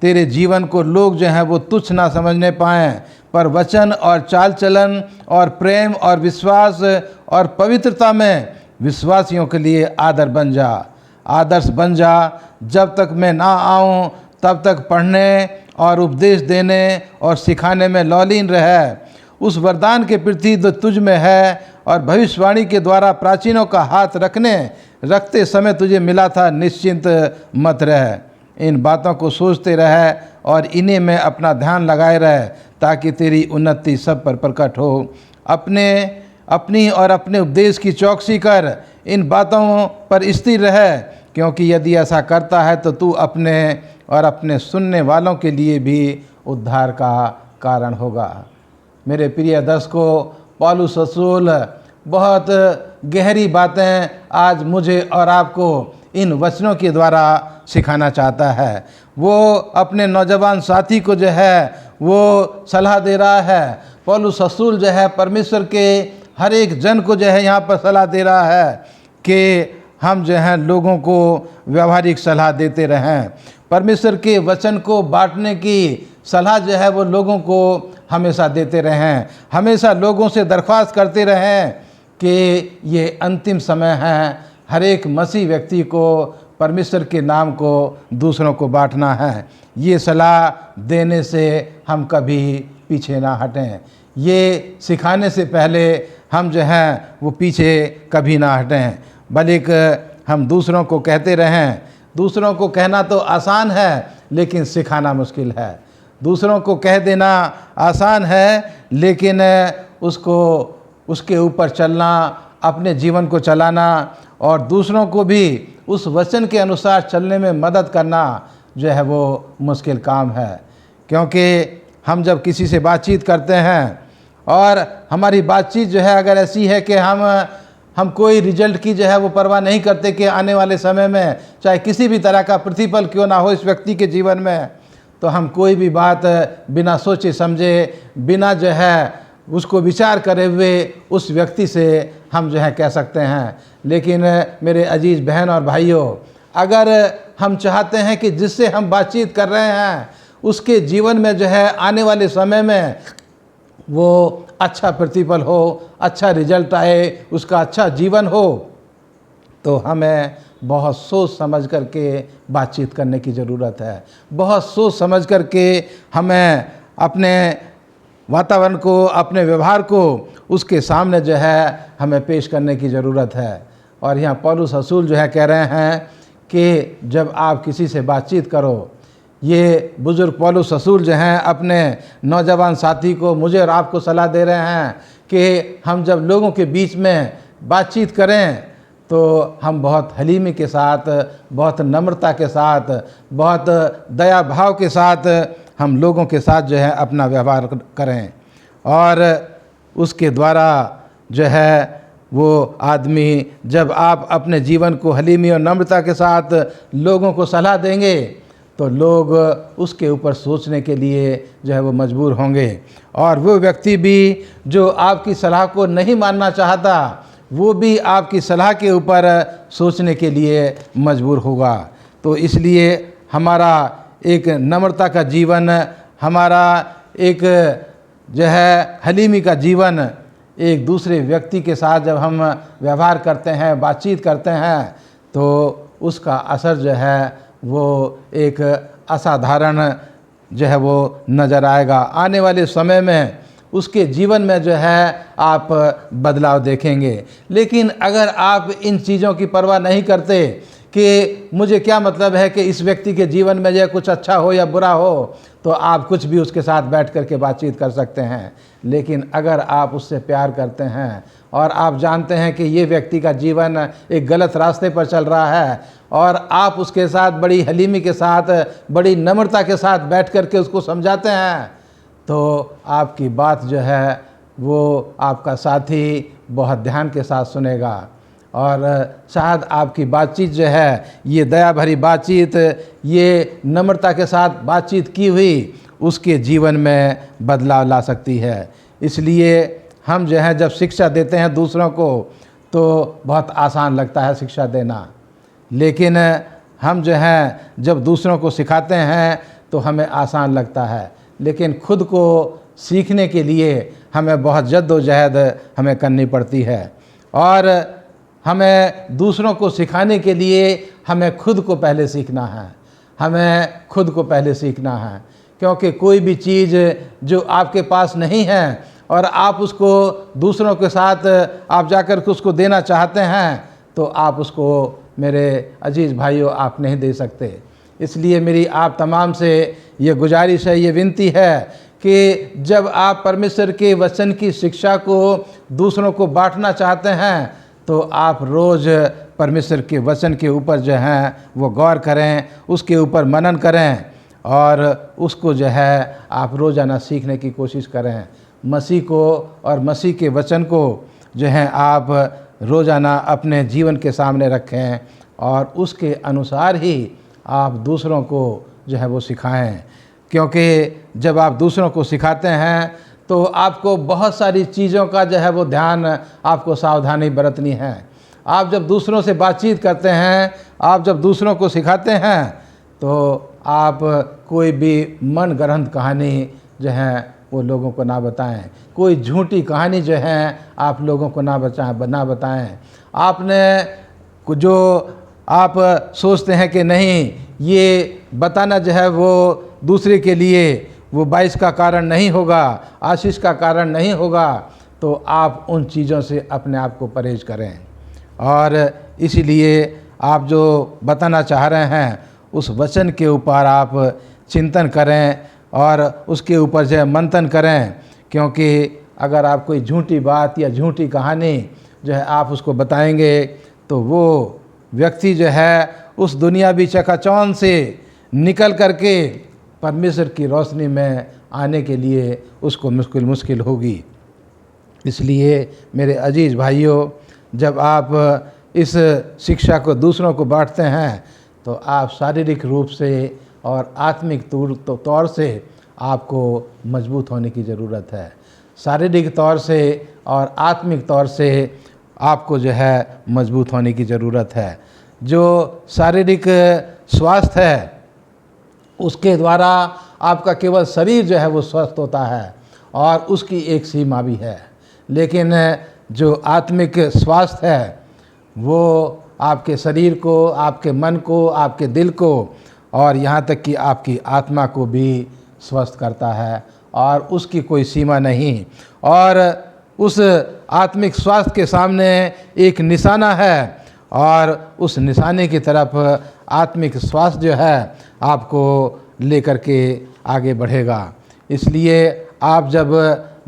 तेरे जीवन को लोग जो हैं वो तुच्छ ना समझने पाएँ, पर वचन और चाल चलन और प्रेम और विश्वास और पवित्रता में विश्वासियों के लिए आदर्श बन जा। जब तक मैं ना आऊँ तब तक पढ़ने और उपदेश देने और सिखाने में लौलीन रहे। उस वरदान के प्रति जो तुझ में है और भविष्यवाणी के द्वारा प्राचीनों का हाथ रखते समय तुझे मिला था, निश्चिंत मत रह। इन बातों को सोचते रहे और इन्हीं में अपना ध्यान लगाए रहे, ताकि तेरी उन्नति सब पर प्रकट हो। अपनी और अपने उपदेश की चौकसी कर, इन बातों पर स्थिर रहे, क्योंकि यदि ऐसा करता है तो तू अपने और अपने सुनने वालों के लिए भी उद्धार का कारण होगा। मेरे प्रिय दर्शकों, पौलुस रसूल बहुत गहरी बातें आज मुझे और आपको इन वचनों के द्वारा सिखाना चाहता है। वो अपने नौजवान साथी को जो है वो सलाह दे रहा है। पौलुस रसूल जो है परमेश्वर के हर एक जन को जो है यहाँ पर सलाह दे रहा है कि हम जो हैं लोगों को व्यवहारिक सलाह देते रहें। परमेश्वर के वचन को बांटने की सलाह जो है वो लोगों को हमेशा देते रहें। हमेशा लोगों से दरख्वास्त करते रहें कि ये अंतिम समय है, हर एक मसीह व्यक्ति को परमेश्वर के नाम को दूसरों को बांटना है। ये सलाह देने से हम कभी पीछे ना हटें। ये सिखाने से पहले हम जो हैं वो पीछे कभी ना हटें, बल्कि हम दूसरों को कहते रहें। दूसरों को कहना तो आसान है, लेकिन सिखाना मुश्किल है। दूसरों को कह देना आसान है, लेकिन उसके ऊपर चलना, अपने जीवन को चलाना और दूसरों को भी उस वचन के अनुसार चलने में मदद करना जो है वो मुश्किल काम है। क्योंकि हम जब किसी से बातचीत करते हैं और हमारी बातचीत जो है अगर ऐसी है कि हम कोई रिजल्ट की जो है वो परवाह नहीं करते कि आने वाले समय में चाहे किसी भी तरह का प्रतिफल क्यों ना हो इस व्यक्ति के जीवन में, तो हम कोई भी बात बिना सोचे समझे, बिना जो है उसको विचार करे हुए उस व्यक्ति से हम जो है कह सकते हैं। लेकिन मेरे अजीज़ बहन और भाइयों, अगर हम चाहते हैं कि जिससे हम बातचीत कर रहे हैं उसके जीवन में जो है आने वाले समय में वो अच्छा प्रतिफल हो, अच्छा रिजल्ट आए, उसका अच्छा जीवन हो, तो हमें बहुत सोच समझ करके बातचीत करने की ज़रूरत है। बहुत सोच समझ करके हमें अपने वातावरण को, अपने व्यवहार को उसके सामने जो है हमें पेश करने की ज़रूरत है। और यहाँ पौलुस रसूल जो है कह रहे हैं कि जब आप किसी से बातचीत करो, ये बुज़ुर्ग पौलुस रसूल जो हैं अपने नौजवान साथी को, मुझे और आपको सलाह दे रहे हैं कि हम जब लोगों के बीच में बातचीत करें तो हम बहुत हलीमी के साथ, बहुत नम्रता के साथ, बहुत दया भाव के साथ हम लोगों के साथ जो है अपना व्यवहार करें। और उसके द्वारा जो है वो आदमी, जब आप अपने जीवन को हलीमी और नम्रता के साथ लोगों को सलाह देंगे तो लोग उसके ऊपर सोचने के लिए जो है वो मजबूर होंगे। और वो व्यक्ति भी जो आपकी सलाह को नहीं मानना चाहता, वो भी आपकी सलाह के ऊपर सोचने के लिए मजबूर होगा। तो इसलिए हमारा एक नम्रता का जीवन, हमारा एक जो है हलीमी का जीवन, एक दूसरे व्यक्ति के साथ जब हम व्यवहार करते हैं, बातचीत करते हैं, तो उसका असर जो है वो एक असाधारण जो है वो नज़र आएगा। आने वाले समय में उसके जीवन में जो है आप बदलाव देखेंगे। लेकिन अगर आप इन चीज़ों की परवाह नहीं करते कि मुझे क्या मतलब है कि इस व्यक्ति के जीवन में जो कुछ अच्छा हो या बुरा हो, तो आप कुछ भी उसके साथ बैठ कर के बातचीत कर सकते हैं। लेकिन अगर आप उससे प्यार करते हैं और आप जानते हैं कि ये व्यक्ति का जीवन एक गलत रास्ते पर चल रहा है और आप उसके साथ बड़ी हलीमी के साथ, बड़ी नम्रता के साथ बैठ कर के उसको समझाते हैं, तो आपकी बात जो है वो आपका साथी बहुत ध्यान के साथ सुनेगा और शायद आपकी बातचीत जो है, ये दया भरी बातचीत, ये नम्रता के साथ बातचीत की हुई उसके जीवन में बदलाव ला सकती है। इसलिए हम जो है जब शिक्षा देते हैं दूसरों को तो बहुत आसान लगता है शिक्षा देना, लेकिन हम जो हैं जब दूसरों को सिखाते हैं तो हमें आसान लगता है, लेकिन खुद को सीखने के लिए हमें बहुत जद्दोजहद हमें करनी पड़ती है और हमें दूसरों को सिखाने के लिए हमें खुद को पहले सीखना है, हमें खुद को पहले सीखना है, क्योंकि कोई भी चीज़ जो आपके पास नहीं है और आप उसको दूसरों के साथ आप जाकर के उसको देना चाहते हैं तो आप उसको, मेरे अजीज़ भाइयों, आप नहीं दे सकते। इसलिए मेरी आप तमाम से ये गुजारिश है, ये विनती है कि जब आप परमेश्वर के वचन की शिक्षा को दूसरों को बांटना चाहते हैं तो आप रोज़ परमेश्वर के वचन के ऊपर जो है वो गौर करें, उसके ऊपर मनन करें और उसको जो है आप रोज़ाना सीखने की कोशिश करें। मसीह को और मसीह के वचन को जो है आप रोज़ाना अपने जीवन के सामने रखें और उसके अनुसार ही आप दूसरों को जो है वो सिखाएं, क्योंकि जब आप दूसरों को सिखाते हैं तो आपको बहुत सारी चीज़ों का जो है वो ध्यान, आपको सावधानी बरतनी है। आप जब दूसरों से बातचीत करते हैं, आप जब दूसरों को सिखाते हैं तो आप कोई भी मन गढ़ंत कहानी जो है वो लोगों को ना बताएं, कोई झूठी कहानी जो है आप लोगों को ना बताएं। आपने जो आप सोचते हैं कि नहीं ये बताना जो है वो दूसरे के लिए वो बाइस का कारण नहीं होगा, आशीष का कारण नहीं होगा, तो आप उन चीज़ों से अपने आप को परहेज करें। और इसीलिए आप जो बताना चाह रहे हैं उस वचन के ऊपर आप चिंतन करें और उसके ऊपर जो है मंथन करें, क्योंकि अगर आप कोई झूठी बात या झूठी कहानी जो है आप उसको बताएंगे तो वो व्यक्ति जो है उस दुनियावी चकाचौंध से निकल करके परमेश्वर की रोशनी में आने के लिए उसको मुश्किल होगी। इसलिए मेरे अजीज़ भाइयों, जब आप इस शिक्षा को दूसरों को बांटते हैं तो आप शारीरिक रूप से और आत्मिक तौर से आपको मजबूत होने की ज़रूरत है। शारीरिक तौर से और आत्मिक तौर से आपको जो है मजबूत होने की ज़रूरत है। जो शारीरिक स्वास्थ्य है उसके द्वारा आपका केवल शरीर जो है वो स्वस्थ होता है और उसकी एक सीमा भी है, लेकिन जो आत्मिक स्वास्थ्य है वो आपके शरीर को, आपके मन को, आपके दिल को और यहाँ तक कि आपकी आत्मा को भी स्वस्थ करता है और उसकी कोई सीमा नहीं। और उस आत्मिक स्वास्थ्य के सामने एक निशाना है और उस निशाने की तरफ आत्मिक स्वास्थ्य जो है आपको लेकर के आगे बढ़ेगा। इसलिए आप जब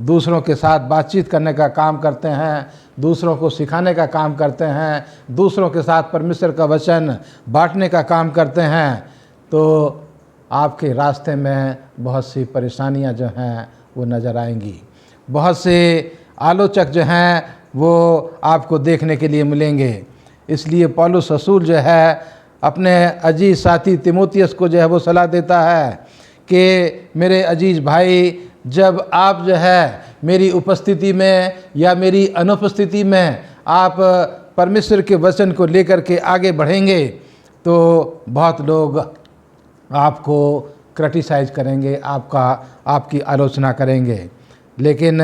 दूसरों के साथ बातचीत करने का काम करते हैं, दूसरों को सिखाने का काम करते हैं, दूसरों के साथ परमेश्वर का वचन बांटने का काम करते हैं, तो आपके रास्ते में बहुत सी परेशानियां जो हैं वो नज़र आएंगी। बहुत से आलोचक जो हैं वो आपको देखने के लिए मिलेंगे। इसलिए पौलुस रसूल जो है अपने अजीज़ साथी तीमुथियुस को जो है वो सलाह देता है कि मेरे अजीज़ भाई, जब आप जो है मेरी उपस्थिति में या मेरी अनुपस्थिति में आप परमेश्वर के वचन को लेकर के आगे बढ़ेंगे तो बहुत लोग आपको क्रिटिसाइज करेंगे, आपकी आलोचना करेंगे, लेकिन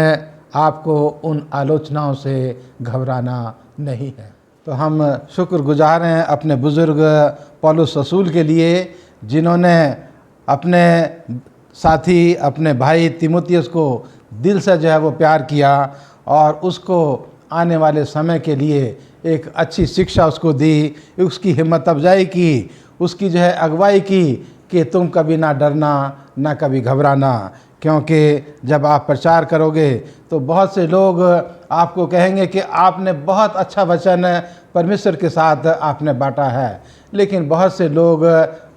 आपको उन आलोचनाओं से घबराना नहीं है। तो हम शुक्रगुजार हैं अपने बुज़ुर्ग पौलुस रसूल के लिए, जिन्होंने अपने साथी, अपने भाई तीमुथियुस को दिल से जो है वो प्यार किया और उसको आने वाले समय के लिए एक अच्छी शिक्षा उसको दी, उसकी हिम्मत अफजाई की, उसकी जो है अगुवाई की कि तुम कभी ना डरना, ना कभी घबराना, क्योंकि जब आप प्रचार करोगे तो बहुत से लोग आपको कहेंगे कि आपने बहुत अच्छा वचन परमेश्वर के साथ आपने बांटा है, लेकिन बहुत से लोग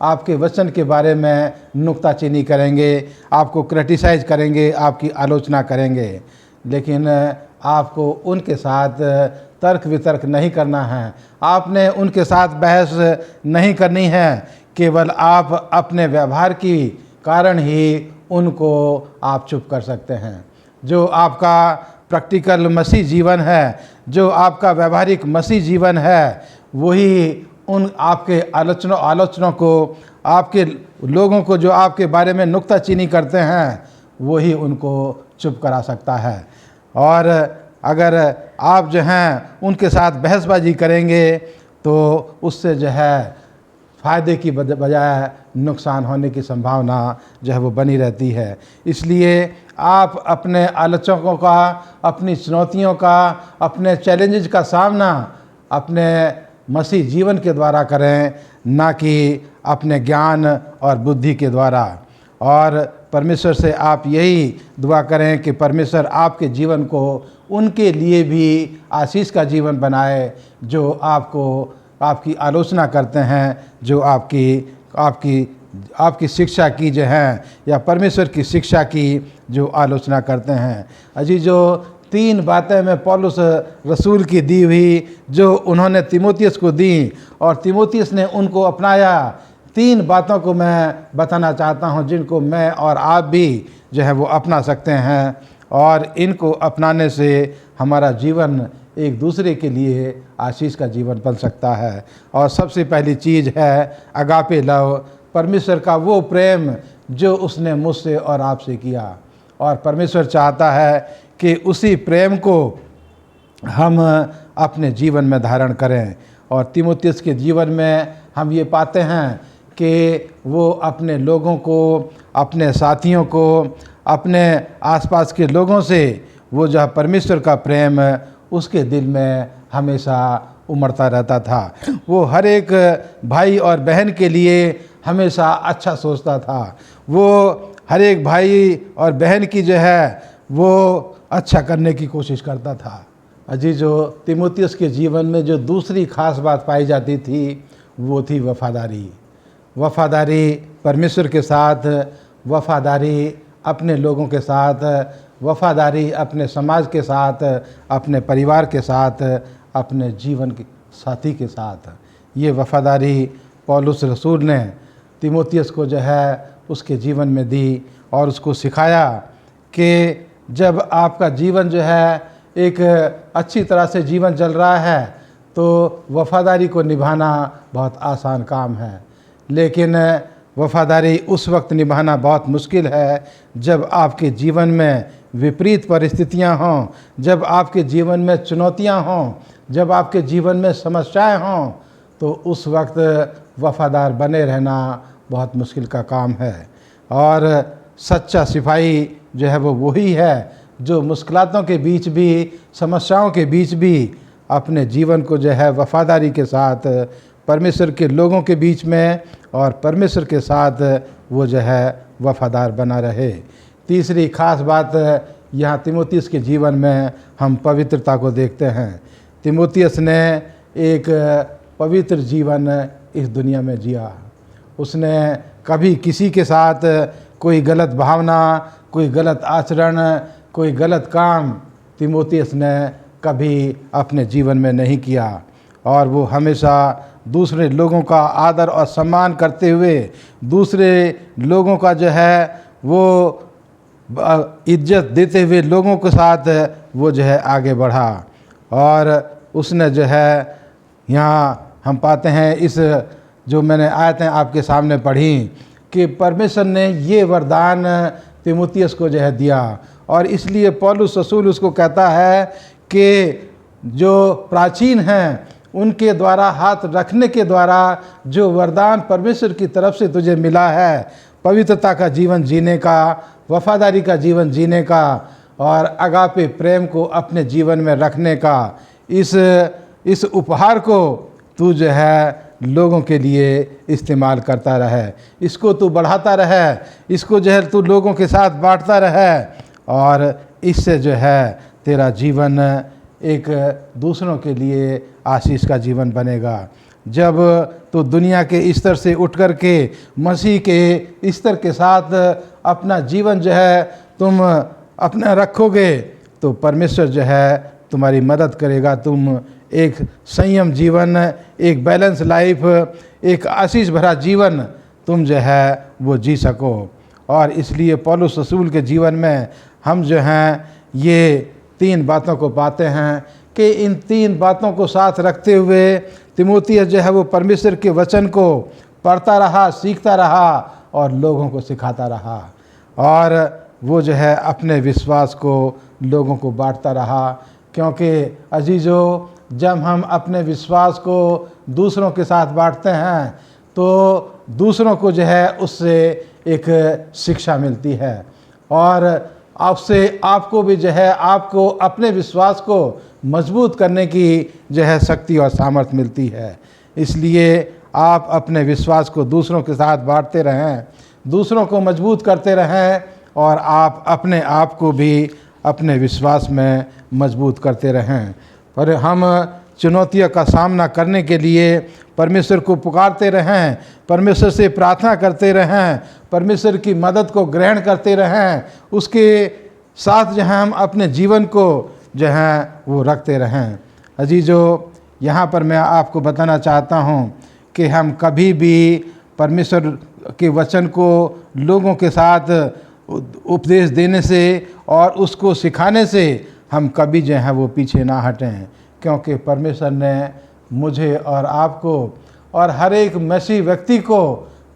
आपके वचन के बारे में नुक्ताचीनी करेंगे, आपको क्रिटिसाइज करेंगे, आपकी आलोचना करेंगे। लेकिन आपको उनके साथ तर्क वितर्क नहीं करना है, आपने उनके साथ बहस नहीं करनी है। केवल आप अपने व्यवहार की कारण ही उनको आप चुप कर सकते हैं। जो आपका प्रैक्टिकल मसीह जीवन है, जो आपका व्यवहारिक मसीह जीवन है, वही उन आपके आलोचनों को, आपके लोगों को जो आपके बारे में नुक्ताचीनी करते हैं, वही उनको चुप करा सकता है। और अगर आप जो हैं उनके साथ बहसबाजी करेंगे तो उससे जो है फ़ायदे की बजाय नुकसान होने की संभावना जो है वो बनी रहती है। इसलिए आप अपने आलोचकों का, अपनी चुनौतियों का, अपने चैलेंजेस का सामना अपने मसीह जीवन के द्वारा करें, ना कि अपने ज्ञान और बुद्धि के द्वारा। और परमेश्वर से आप यही दुआ करें कि परमेश्वर आपके जीवन को उनके लिए भी आशीष का जीवन बनाए, जो आपकी आलोचना करते हैं, जो आपकी शिक्षा की जो हैं या परमेश्वर की शिक्षा की जो आलोचना करते हैं। अजीजो, 3 बातें मैं पौलुस रसूल की दी हुई जो उन्होंने तीमुथियुस को दी और तीमुथियुस ने उनको अपनाया, 3 बातों को मैं बताना चाहता हूं जिनको मैं और आप भी जो है वो अपना सकते हैं। और इनको अपनाने से हमारा जीवन एक दूसरे के लिए आशीष का जीवन बन सकता है। और सबसे पहली चीज़ है अगापे लव, परमेश्वर का वो प्रेम जो उसने मुझसे और आपसे किया। और परमेश्वर चाहता है कि उसी प्रेम को हम अपने जीवन में धारण करें। और तीमुथियुस के जीवन में हम ये पाते हैं कि वो अपने लोगों को, अपने साथियों को, अपने आसपास के लोगों से वो जो परमेश्वर का प्रेम उसके दिल में हमेशा उमड़ता रहता था। वो हर एक भाई और बहन के लिए हमेशा अच्छा सोचता था। वो हर एक भाई और बहन की जो है वो अच्छा करने की कोशिश करता था। अजीजो, तीमुथियुस के जीवन में जो दूसरी खास बात पाई जाती थी वो थी वफादारी। वफादारी परमेश्वर के साथ, वफादारी अपने लोगों के साथ, वफादारी अपने समाज के साथ, अपने परिवार के साथ, अपने जीवन के साथी के साथ। ये वफादारी पौलुस रसूल ने तीमुथियुस को जो है उसके जीवन में दी और उसको सिखाया कि जब आपका जीवन जो है एक अच्छी तरह से जीवन चल रहा है तो वफादारी को निभाना बहुत आसान काम है, लेकिन वफादारी उस वक्त निभाना बहुत मुश्किल है जब आपके जीवन में विपरीत परिस्थितियां हों, जब आपके जीवन में चुनौतियां हों, जब आपके जीवन में समस्याएं हों, तो उस वक्त वफादार बने रहना बहुत मुश्किल का काम है। और सच्चा सिपाही जो है वो वही है जो मुश्किलों के बीच भी, समस्याओं के बीच भी अपने जीवन को जो है वफादारी के साथ परमेश्वर के लोगों के बीच में और परमेश्वर के साथ वो जो है वफादार बना रहे। तीसरी खास बात यहाँ तीमुथियुस के जीवन में हम पवित्रता को देखते हैं। तीमुथियुस ने एक पवित्र जीवन इस दुनिया में जिया। उसने कभी किसी के साथ कोई गलत भावना, कोई गलत आचरण, कोई गलत काम तीमुथियुस ने कभी अपने जीवन में नहीं किया। और वो हमेशा दूसरे लोगों का आदर और सम्मान करते हुए, दूसरे लोगों का जो है वो इज्जत देते हुए लोगों के साथ वो जो है आगे बढ़ा। और उसने जो है, यहाँ हम पाते हैं इस जो मैंने आयतें आपके सामने पढ़ी कि परमेश्वर ने ये वरदान तीमुथियुस को जो है दिया। और इसलिए पौलुस रसूल उसको कहता है कि जो प्राचीन हैं उनके द्वारा हाथ रखने के द्वारा जो वरदान परमेश्वर की तरफ से तुझे मिला है, पवित्रता का जीवन जीने का, वफादारी का जीवन जीने का और अगापे प्रेम को अपने जीवन में रखने का, इस उपहार को तू जो है लोगों के लिए इस्तेमाल करता रहे, इसको तू बढ़ाता रहे, इसको जो है तू लोगों के साथ बांटता रहे, और इससे जो है तेरा जीवन एक दूसरों के लिए आशीष का जीवन बनेगा। जब तो दुनिया के स्तर से उठ कर के मसीह के स्तर के साथ अपना जीवन जो है तुम अपना रखोगे, तो परमेश्वर जो है तुम्हारी मदद करेगा। तुम एक संयम जीवन, एक बैलेंस लाइफ, एक आशीष भरा जीवन तुम जो है वो जी सको। और इसलिए पौलुस रसूल के जीवन में हम जो हैं ये 3 बातों को पाते हैं कि इन 3 बातों को साथ रखते हुए तिमोथियस जो है वो परमेश्वर के वचन को पढ़ता रहा, सीखता रहा और लोगों को सिखाता रहा, और वो जो है अपने विश्वास को लोगों को बांटता रहा। क्योंकि अजीज़ों, जब हम अपने विश्वास को दूसरों के साथ बांटते हैं तो दूसरों को जो है उससे एक शिक्षा मिलती है, और आपसे आपको भी जो है आपको अपने विश्वास को मजबूत करने की जो है शक्ति और सामर्थ्य मिलती है। इसलिए आप अपने विश्वास को दूसरों के साथ बांटते रहें, दूसरों को मजबूत करते रहें, और आप अपने आप को भी अपने विश्वास में मजबूत करते रहें। और हम चुनौतियों का सामना करने के लिए परमेश्वर को पुकारते रहें, परमेश्वर से प्रार्थना करते रहें, परमेश्वर की मदद को ग्रहण करते रहें, उसके साथ जो है हम अपने जीवन को जो है वो रखते रहें। अजीजों, यहाँ पर मैं आपको बताना चाहता हूँ कि हम कभी भी परमेश्वर के वचन को लोगों के साथ उपदेश देने से और उसको सिखाने से हम कभी जो है वो पीछे ना हटें, क्योंकि परमेश्वर ने मुझे और आपको और हर एक मसीह व्यक्ति को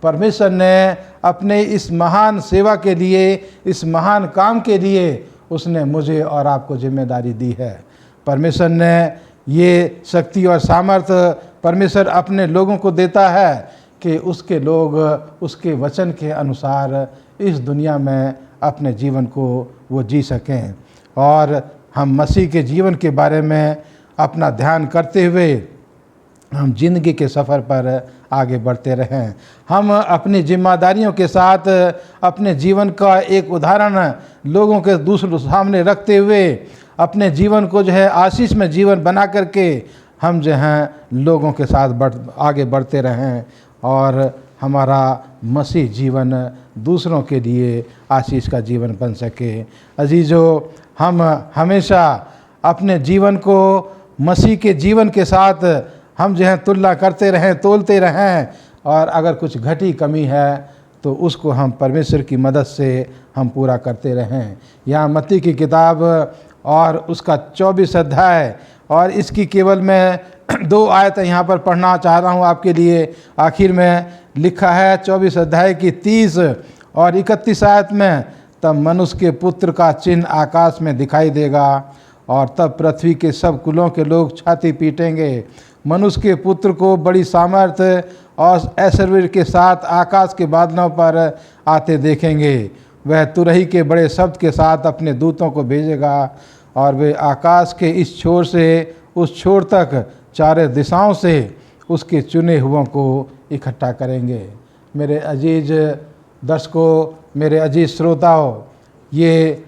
परमेश्वर ने अपने इस महान सेवा के लिए, इस महान काम के लिए उसने मुझे और आपको जिम्मेदारी दी है। परमेश्वर ने ये शक्ति और सामर्थ्य परमेश्वर अपने लोगों को देता है कि उसके लोग उसके वचन के अनुसार इस दुनिया में अपने जीवन को वो जी सकें, और हम मसीह के जीवन के बारे में अपना ध्यान करते हुए हम जिंदगी के सफ़र पर आगे बढ़ते रहें। हम अपनी जिम्मेदारियों के साथ अपने जीवन का एक उदाहरण लोगों के दूसरों सामने रखते हुए अपने जीवन को जो है आशीष में जीवन बना करके हम जो हैं लोगों के साथ आगे बढ़ते रहें, और हमारा मसीह जीवन दूसरों के लिए आशीष का जीवन बन सके। अजीज़ों, हम हमेशा अपने जीवन को मसीह के जीवन के साथ हम जो है तुलना करते रहें, तोलते रहें, और अगर कुछ घटी कमी है तो उसको हम परमेश्वर की मदद से हम पूरा करते रहें। यहाँ मत्ती की किताब और उसका 24 अध्याय, और इसकी केवल मैं 2 आयत यहाँ पर पढ़ना चाह रहा हूँ आपके लिए। आखिर में लिखा है 24 अध्याय की 30 और 31 आयत में, तब मनुष्य के पुत्र का चिन्ह आकाश में दिखाई देगा, और तब पृथ्वी के सब कुलों के लोग छाती पीटेंगे। मनुष्य के पुत्र को बड़ी सामर्थ्य और ऐश्वर्य के साथ आकाश के बादलों पर आते देखेंगे। वह तुरही के बड़े शब्द के साथ अपने दूतों को भेजेगा, और वे आकाश के इस छोर से उस छोर तक चारों दिशाओं से उसके चुने हुओं को इकट्ठा करेंगे। मेरे अजीज दर्शकों, मेरे अजीज श्रोताओं, ये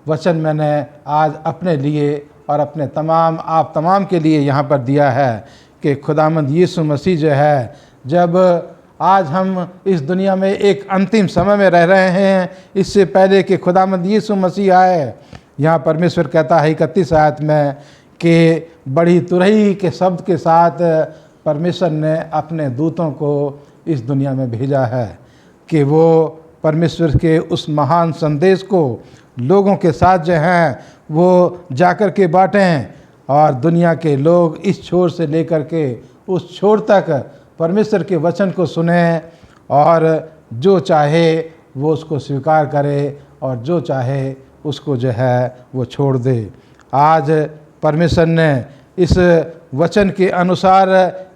वचन मैंने आज अपने लिए और अपने आप तमाम के लिए यहाँ पर दिया है कि खुदावंद यीशु मसीह जो है, जब आज हम इस दुनिया में एक अंतिम समय में रह रहे हैं, इससे पहले कि खुदावंद यीशु मसीह आए, यहाँ परमेश्वर कहता है 31 आयत में कि बड़ी तुरही के शब्द के साथ परमेश्वर ने अपने दूतों को इस दुनिया में भेजा है कि वो परमेश्वर के उस महान संदेश को लोगों के साथ जो हैं वो जाकर के बाँटें, और दुनिया के लोग इस छोर से लेकर के उस छोर तक परमेश्वर के वचन को सुने, और जो चाहे वो उसको स्वीकार करे और जो चाहे उसको जो है वो छोड़ दे। आज परमेश्वर ने इस वचन के अनुसार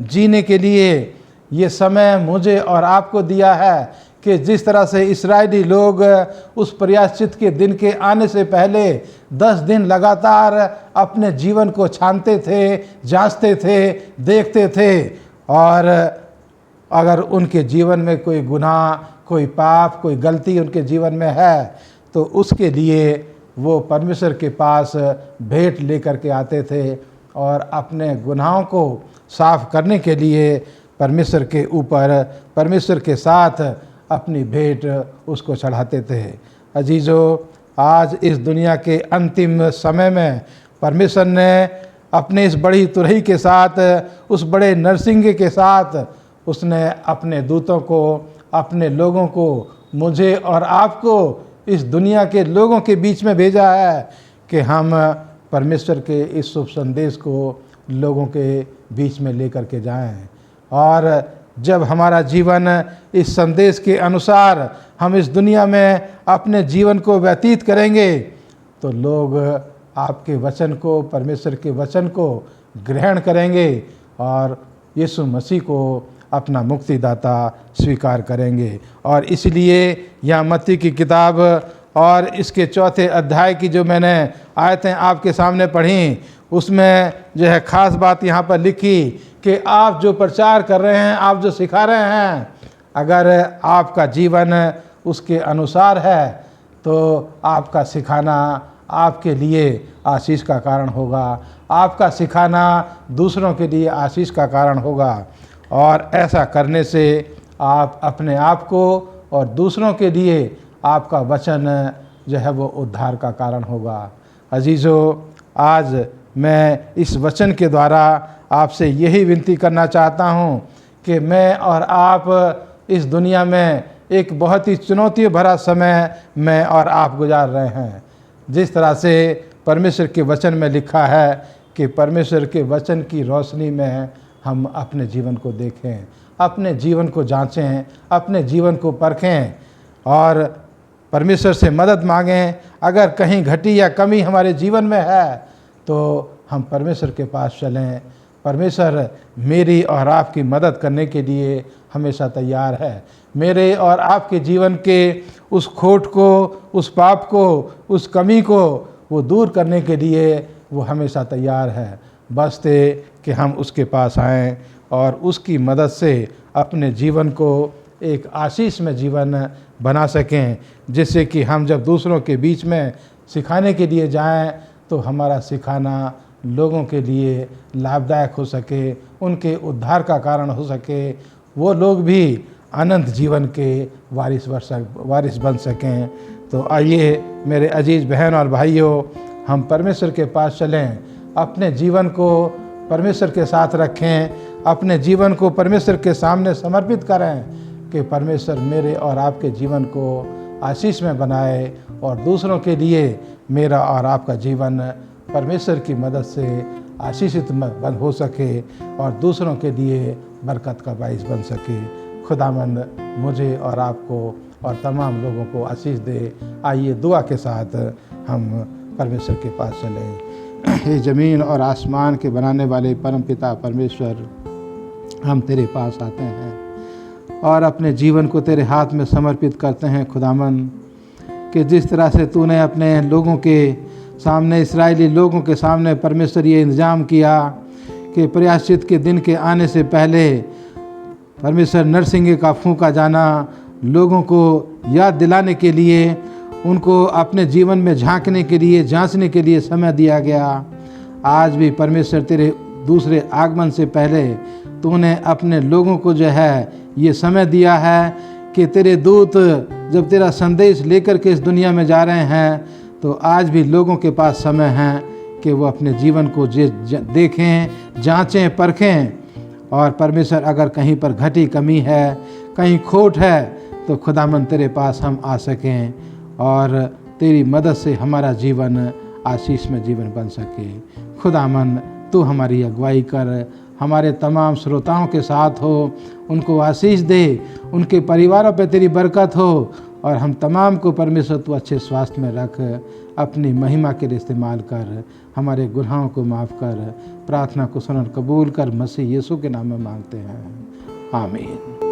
जीने के लिए ये समय मुझे और आपको दिया है कि जिस तरह से इस्राएली लोग उस प्रायश्चित के दिन के आने से पहले 10 दिन लगातार अपने जीवन को छानते थे, जांचते थे, देखते थे, और अगर उनके जीवन में कोई गुनाह, कोई पाप, कोई गलती उनके जीवन में है तो उसके लिए वो परमेश्वर के पास भेंट लेकर के आते थे और अपने गुनाहों को साफ करने के लिए परमेश्वर के ऊपर, परमेश्वर के साथ अपनी भेंट उसको चढ़ाते थे। अजीज़ों, आज इस दुनिया के अंतिम समय में परमेश्वर ने अपने इस बड़ी तुरही के साथ, उस बड़े नरसिंगे के साथ उसने अपने दूतों को, अपने लोगों को, मुझे और आपको इस दुनिया के लोगों के बीच में भेजा है कि हम परमेश्वर के इस शुभ संदेश को लोगों के बीच में लेकर के जाएं। और जब हमारा जीवन इस संदेश के अनुसार हम इस दुनिया में अपने जीवन को व्यतीत करेंगे तो लोग आपके वचन को, परमेश्वर के वचन को ग्रहण करेंगे और यीशु मसीह को अपना मुक्तिदाता स्वीकार करेंगे। और इसलिए यहाँ मत्ती की किताब और इसके 4 अध्याय की जो मैंने आयतें आपके सामने पढ़ी, उसमें जो है ख़ास बात यहाँ पर लिखी कि आप जो प्रचार कर रहे हैं, आप जो सिखा रहे हैं, अगर आपका जीवन उसके अनुसार है तो आपका सिखाना आपके लिए आशीष का कारण होगा, आपका सिखाना दूसरों के लिए आशीष का कारण होगा। और ऐसा करने से आप अपने आप को और दूसरों के लिए आपका वचन जो है वो उद्धार का कारण होगा। अजीज़ों, आज मैं इस वचन के द्वारा आपसे यही विनती करना चाहता हूँ कि मैं और आप इस दुनिया में एक बहुत ही चुनौती भरा समय मैं और आप गुजार रहे हैं। जिस तरह से परमेश्वर के वचन में लिखा है कि परमेश्वर के वचन की रोशनी में हम अपने जीवन को देखें, अपने जीवन को जांचें, अपने जीवन को परखें और परमेश्वर से मदद मांगें। अगर कहीं घटी या कमी हमारे जीवन में है तो हम परमेश्वर के पास चलें। परमेश्वर मेरी और आपकी मदद करने के लिए हमेशा तैयार है। मेरे और आपके जीवन के उस खोट को, उस पाप को, उस कमी को वो दूर करने के लिए वो हमेशा तैयार है। बस थे कि हम उसके पास आएं और उसकी मदद से अपने जीवन को एक आशीष में जीवन बना सकें, जिससे कि हम जब दूसरों के बीच में सिखाने के लिए जाएं तो हमारा सिखाना लोगों के लिए लाभदायक हो सके, उनके उद्धार का कारण हो सके, वो लोग भी अनंत जीवन के वारिस बन सकें। तो आइए मेरे अजीज़ बहन और भाइयों, हम परमेश्वर के पास चलें, अपने जीवन को परमेश्वर के साथ रखें, अपने जीवन को परमेश्वर के सामने समर्पित करें कि परमेश्वर मेरे और आपके जीवन को आशीष में बनाए और दूसरों के लिए मेरा और आपका जीवन परमेश्वर की मदद से आशीषित हो सके और दूसरों के लिए बरकत का बाइस बन सके। खुदावंद मुझे और आपको और तमाम लोगों को आशीष दे। आइए दुआ के साथ हम परमेश्वर के पास चलें। हे ज़मीन और आसमान के बनाने वाले परम पिता परमेश्वर, हम तेरे पास आते हैं और अपने जीवन को तेरे हाथ में समर्पित करते हैं खुदावंद, कि जिस तरह से तूने अपने लोगों के सामने, इस्राएली लोगों के सामने परमेश्वर ये इंतज़ाम किया कि प्रायश्चित के दिन के आने से पहले परमेश्वर नरसिंगे का फूंका जाना लोगों को याद दिलाने के लिए, उनको अपने जीवन में झांकने के लिए, जांचने के लिए समय दिया गया। आज भी परमेश्वर तेरे दूसरे आगमन से पहले तूने अपने लोगों को जो है ये समय दिया है कि तेरे दूत जब तेरा संदेश लेकर के इस दुनिया में जा रहे हैं तो आज भी लोगों के पास समय है कि वो अपने जीवन को देखें, जांचें, परखें और परमेश्वर अगर कहीं पर घटी कमी है, कहीं खोट है तो खुदामंद तेरे पास हम आ सकें और तेरी मदद से हमारा जीवन आशीष में जीवन बन सके। खुदामंद तू हमारी अगुवाई कर, हमारे तमाम श्रोताओं के साथ हो, उनको आशीष दे, उनके परिवारों पे तेरी बरकत हो और हम तमाम को परमेश्वर तू अच्छे स्वास्थ्य में रख, अपनी महिमा के लिए इस्तेमाल कर, हमारे गुनाहों को माफ़ कर, प्रार्थना को सुन कबूल कर, मसीह यीशु के नाम में मांगते हैं, आमीन।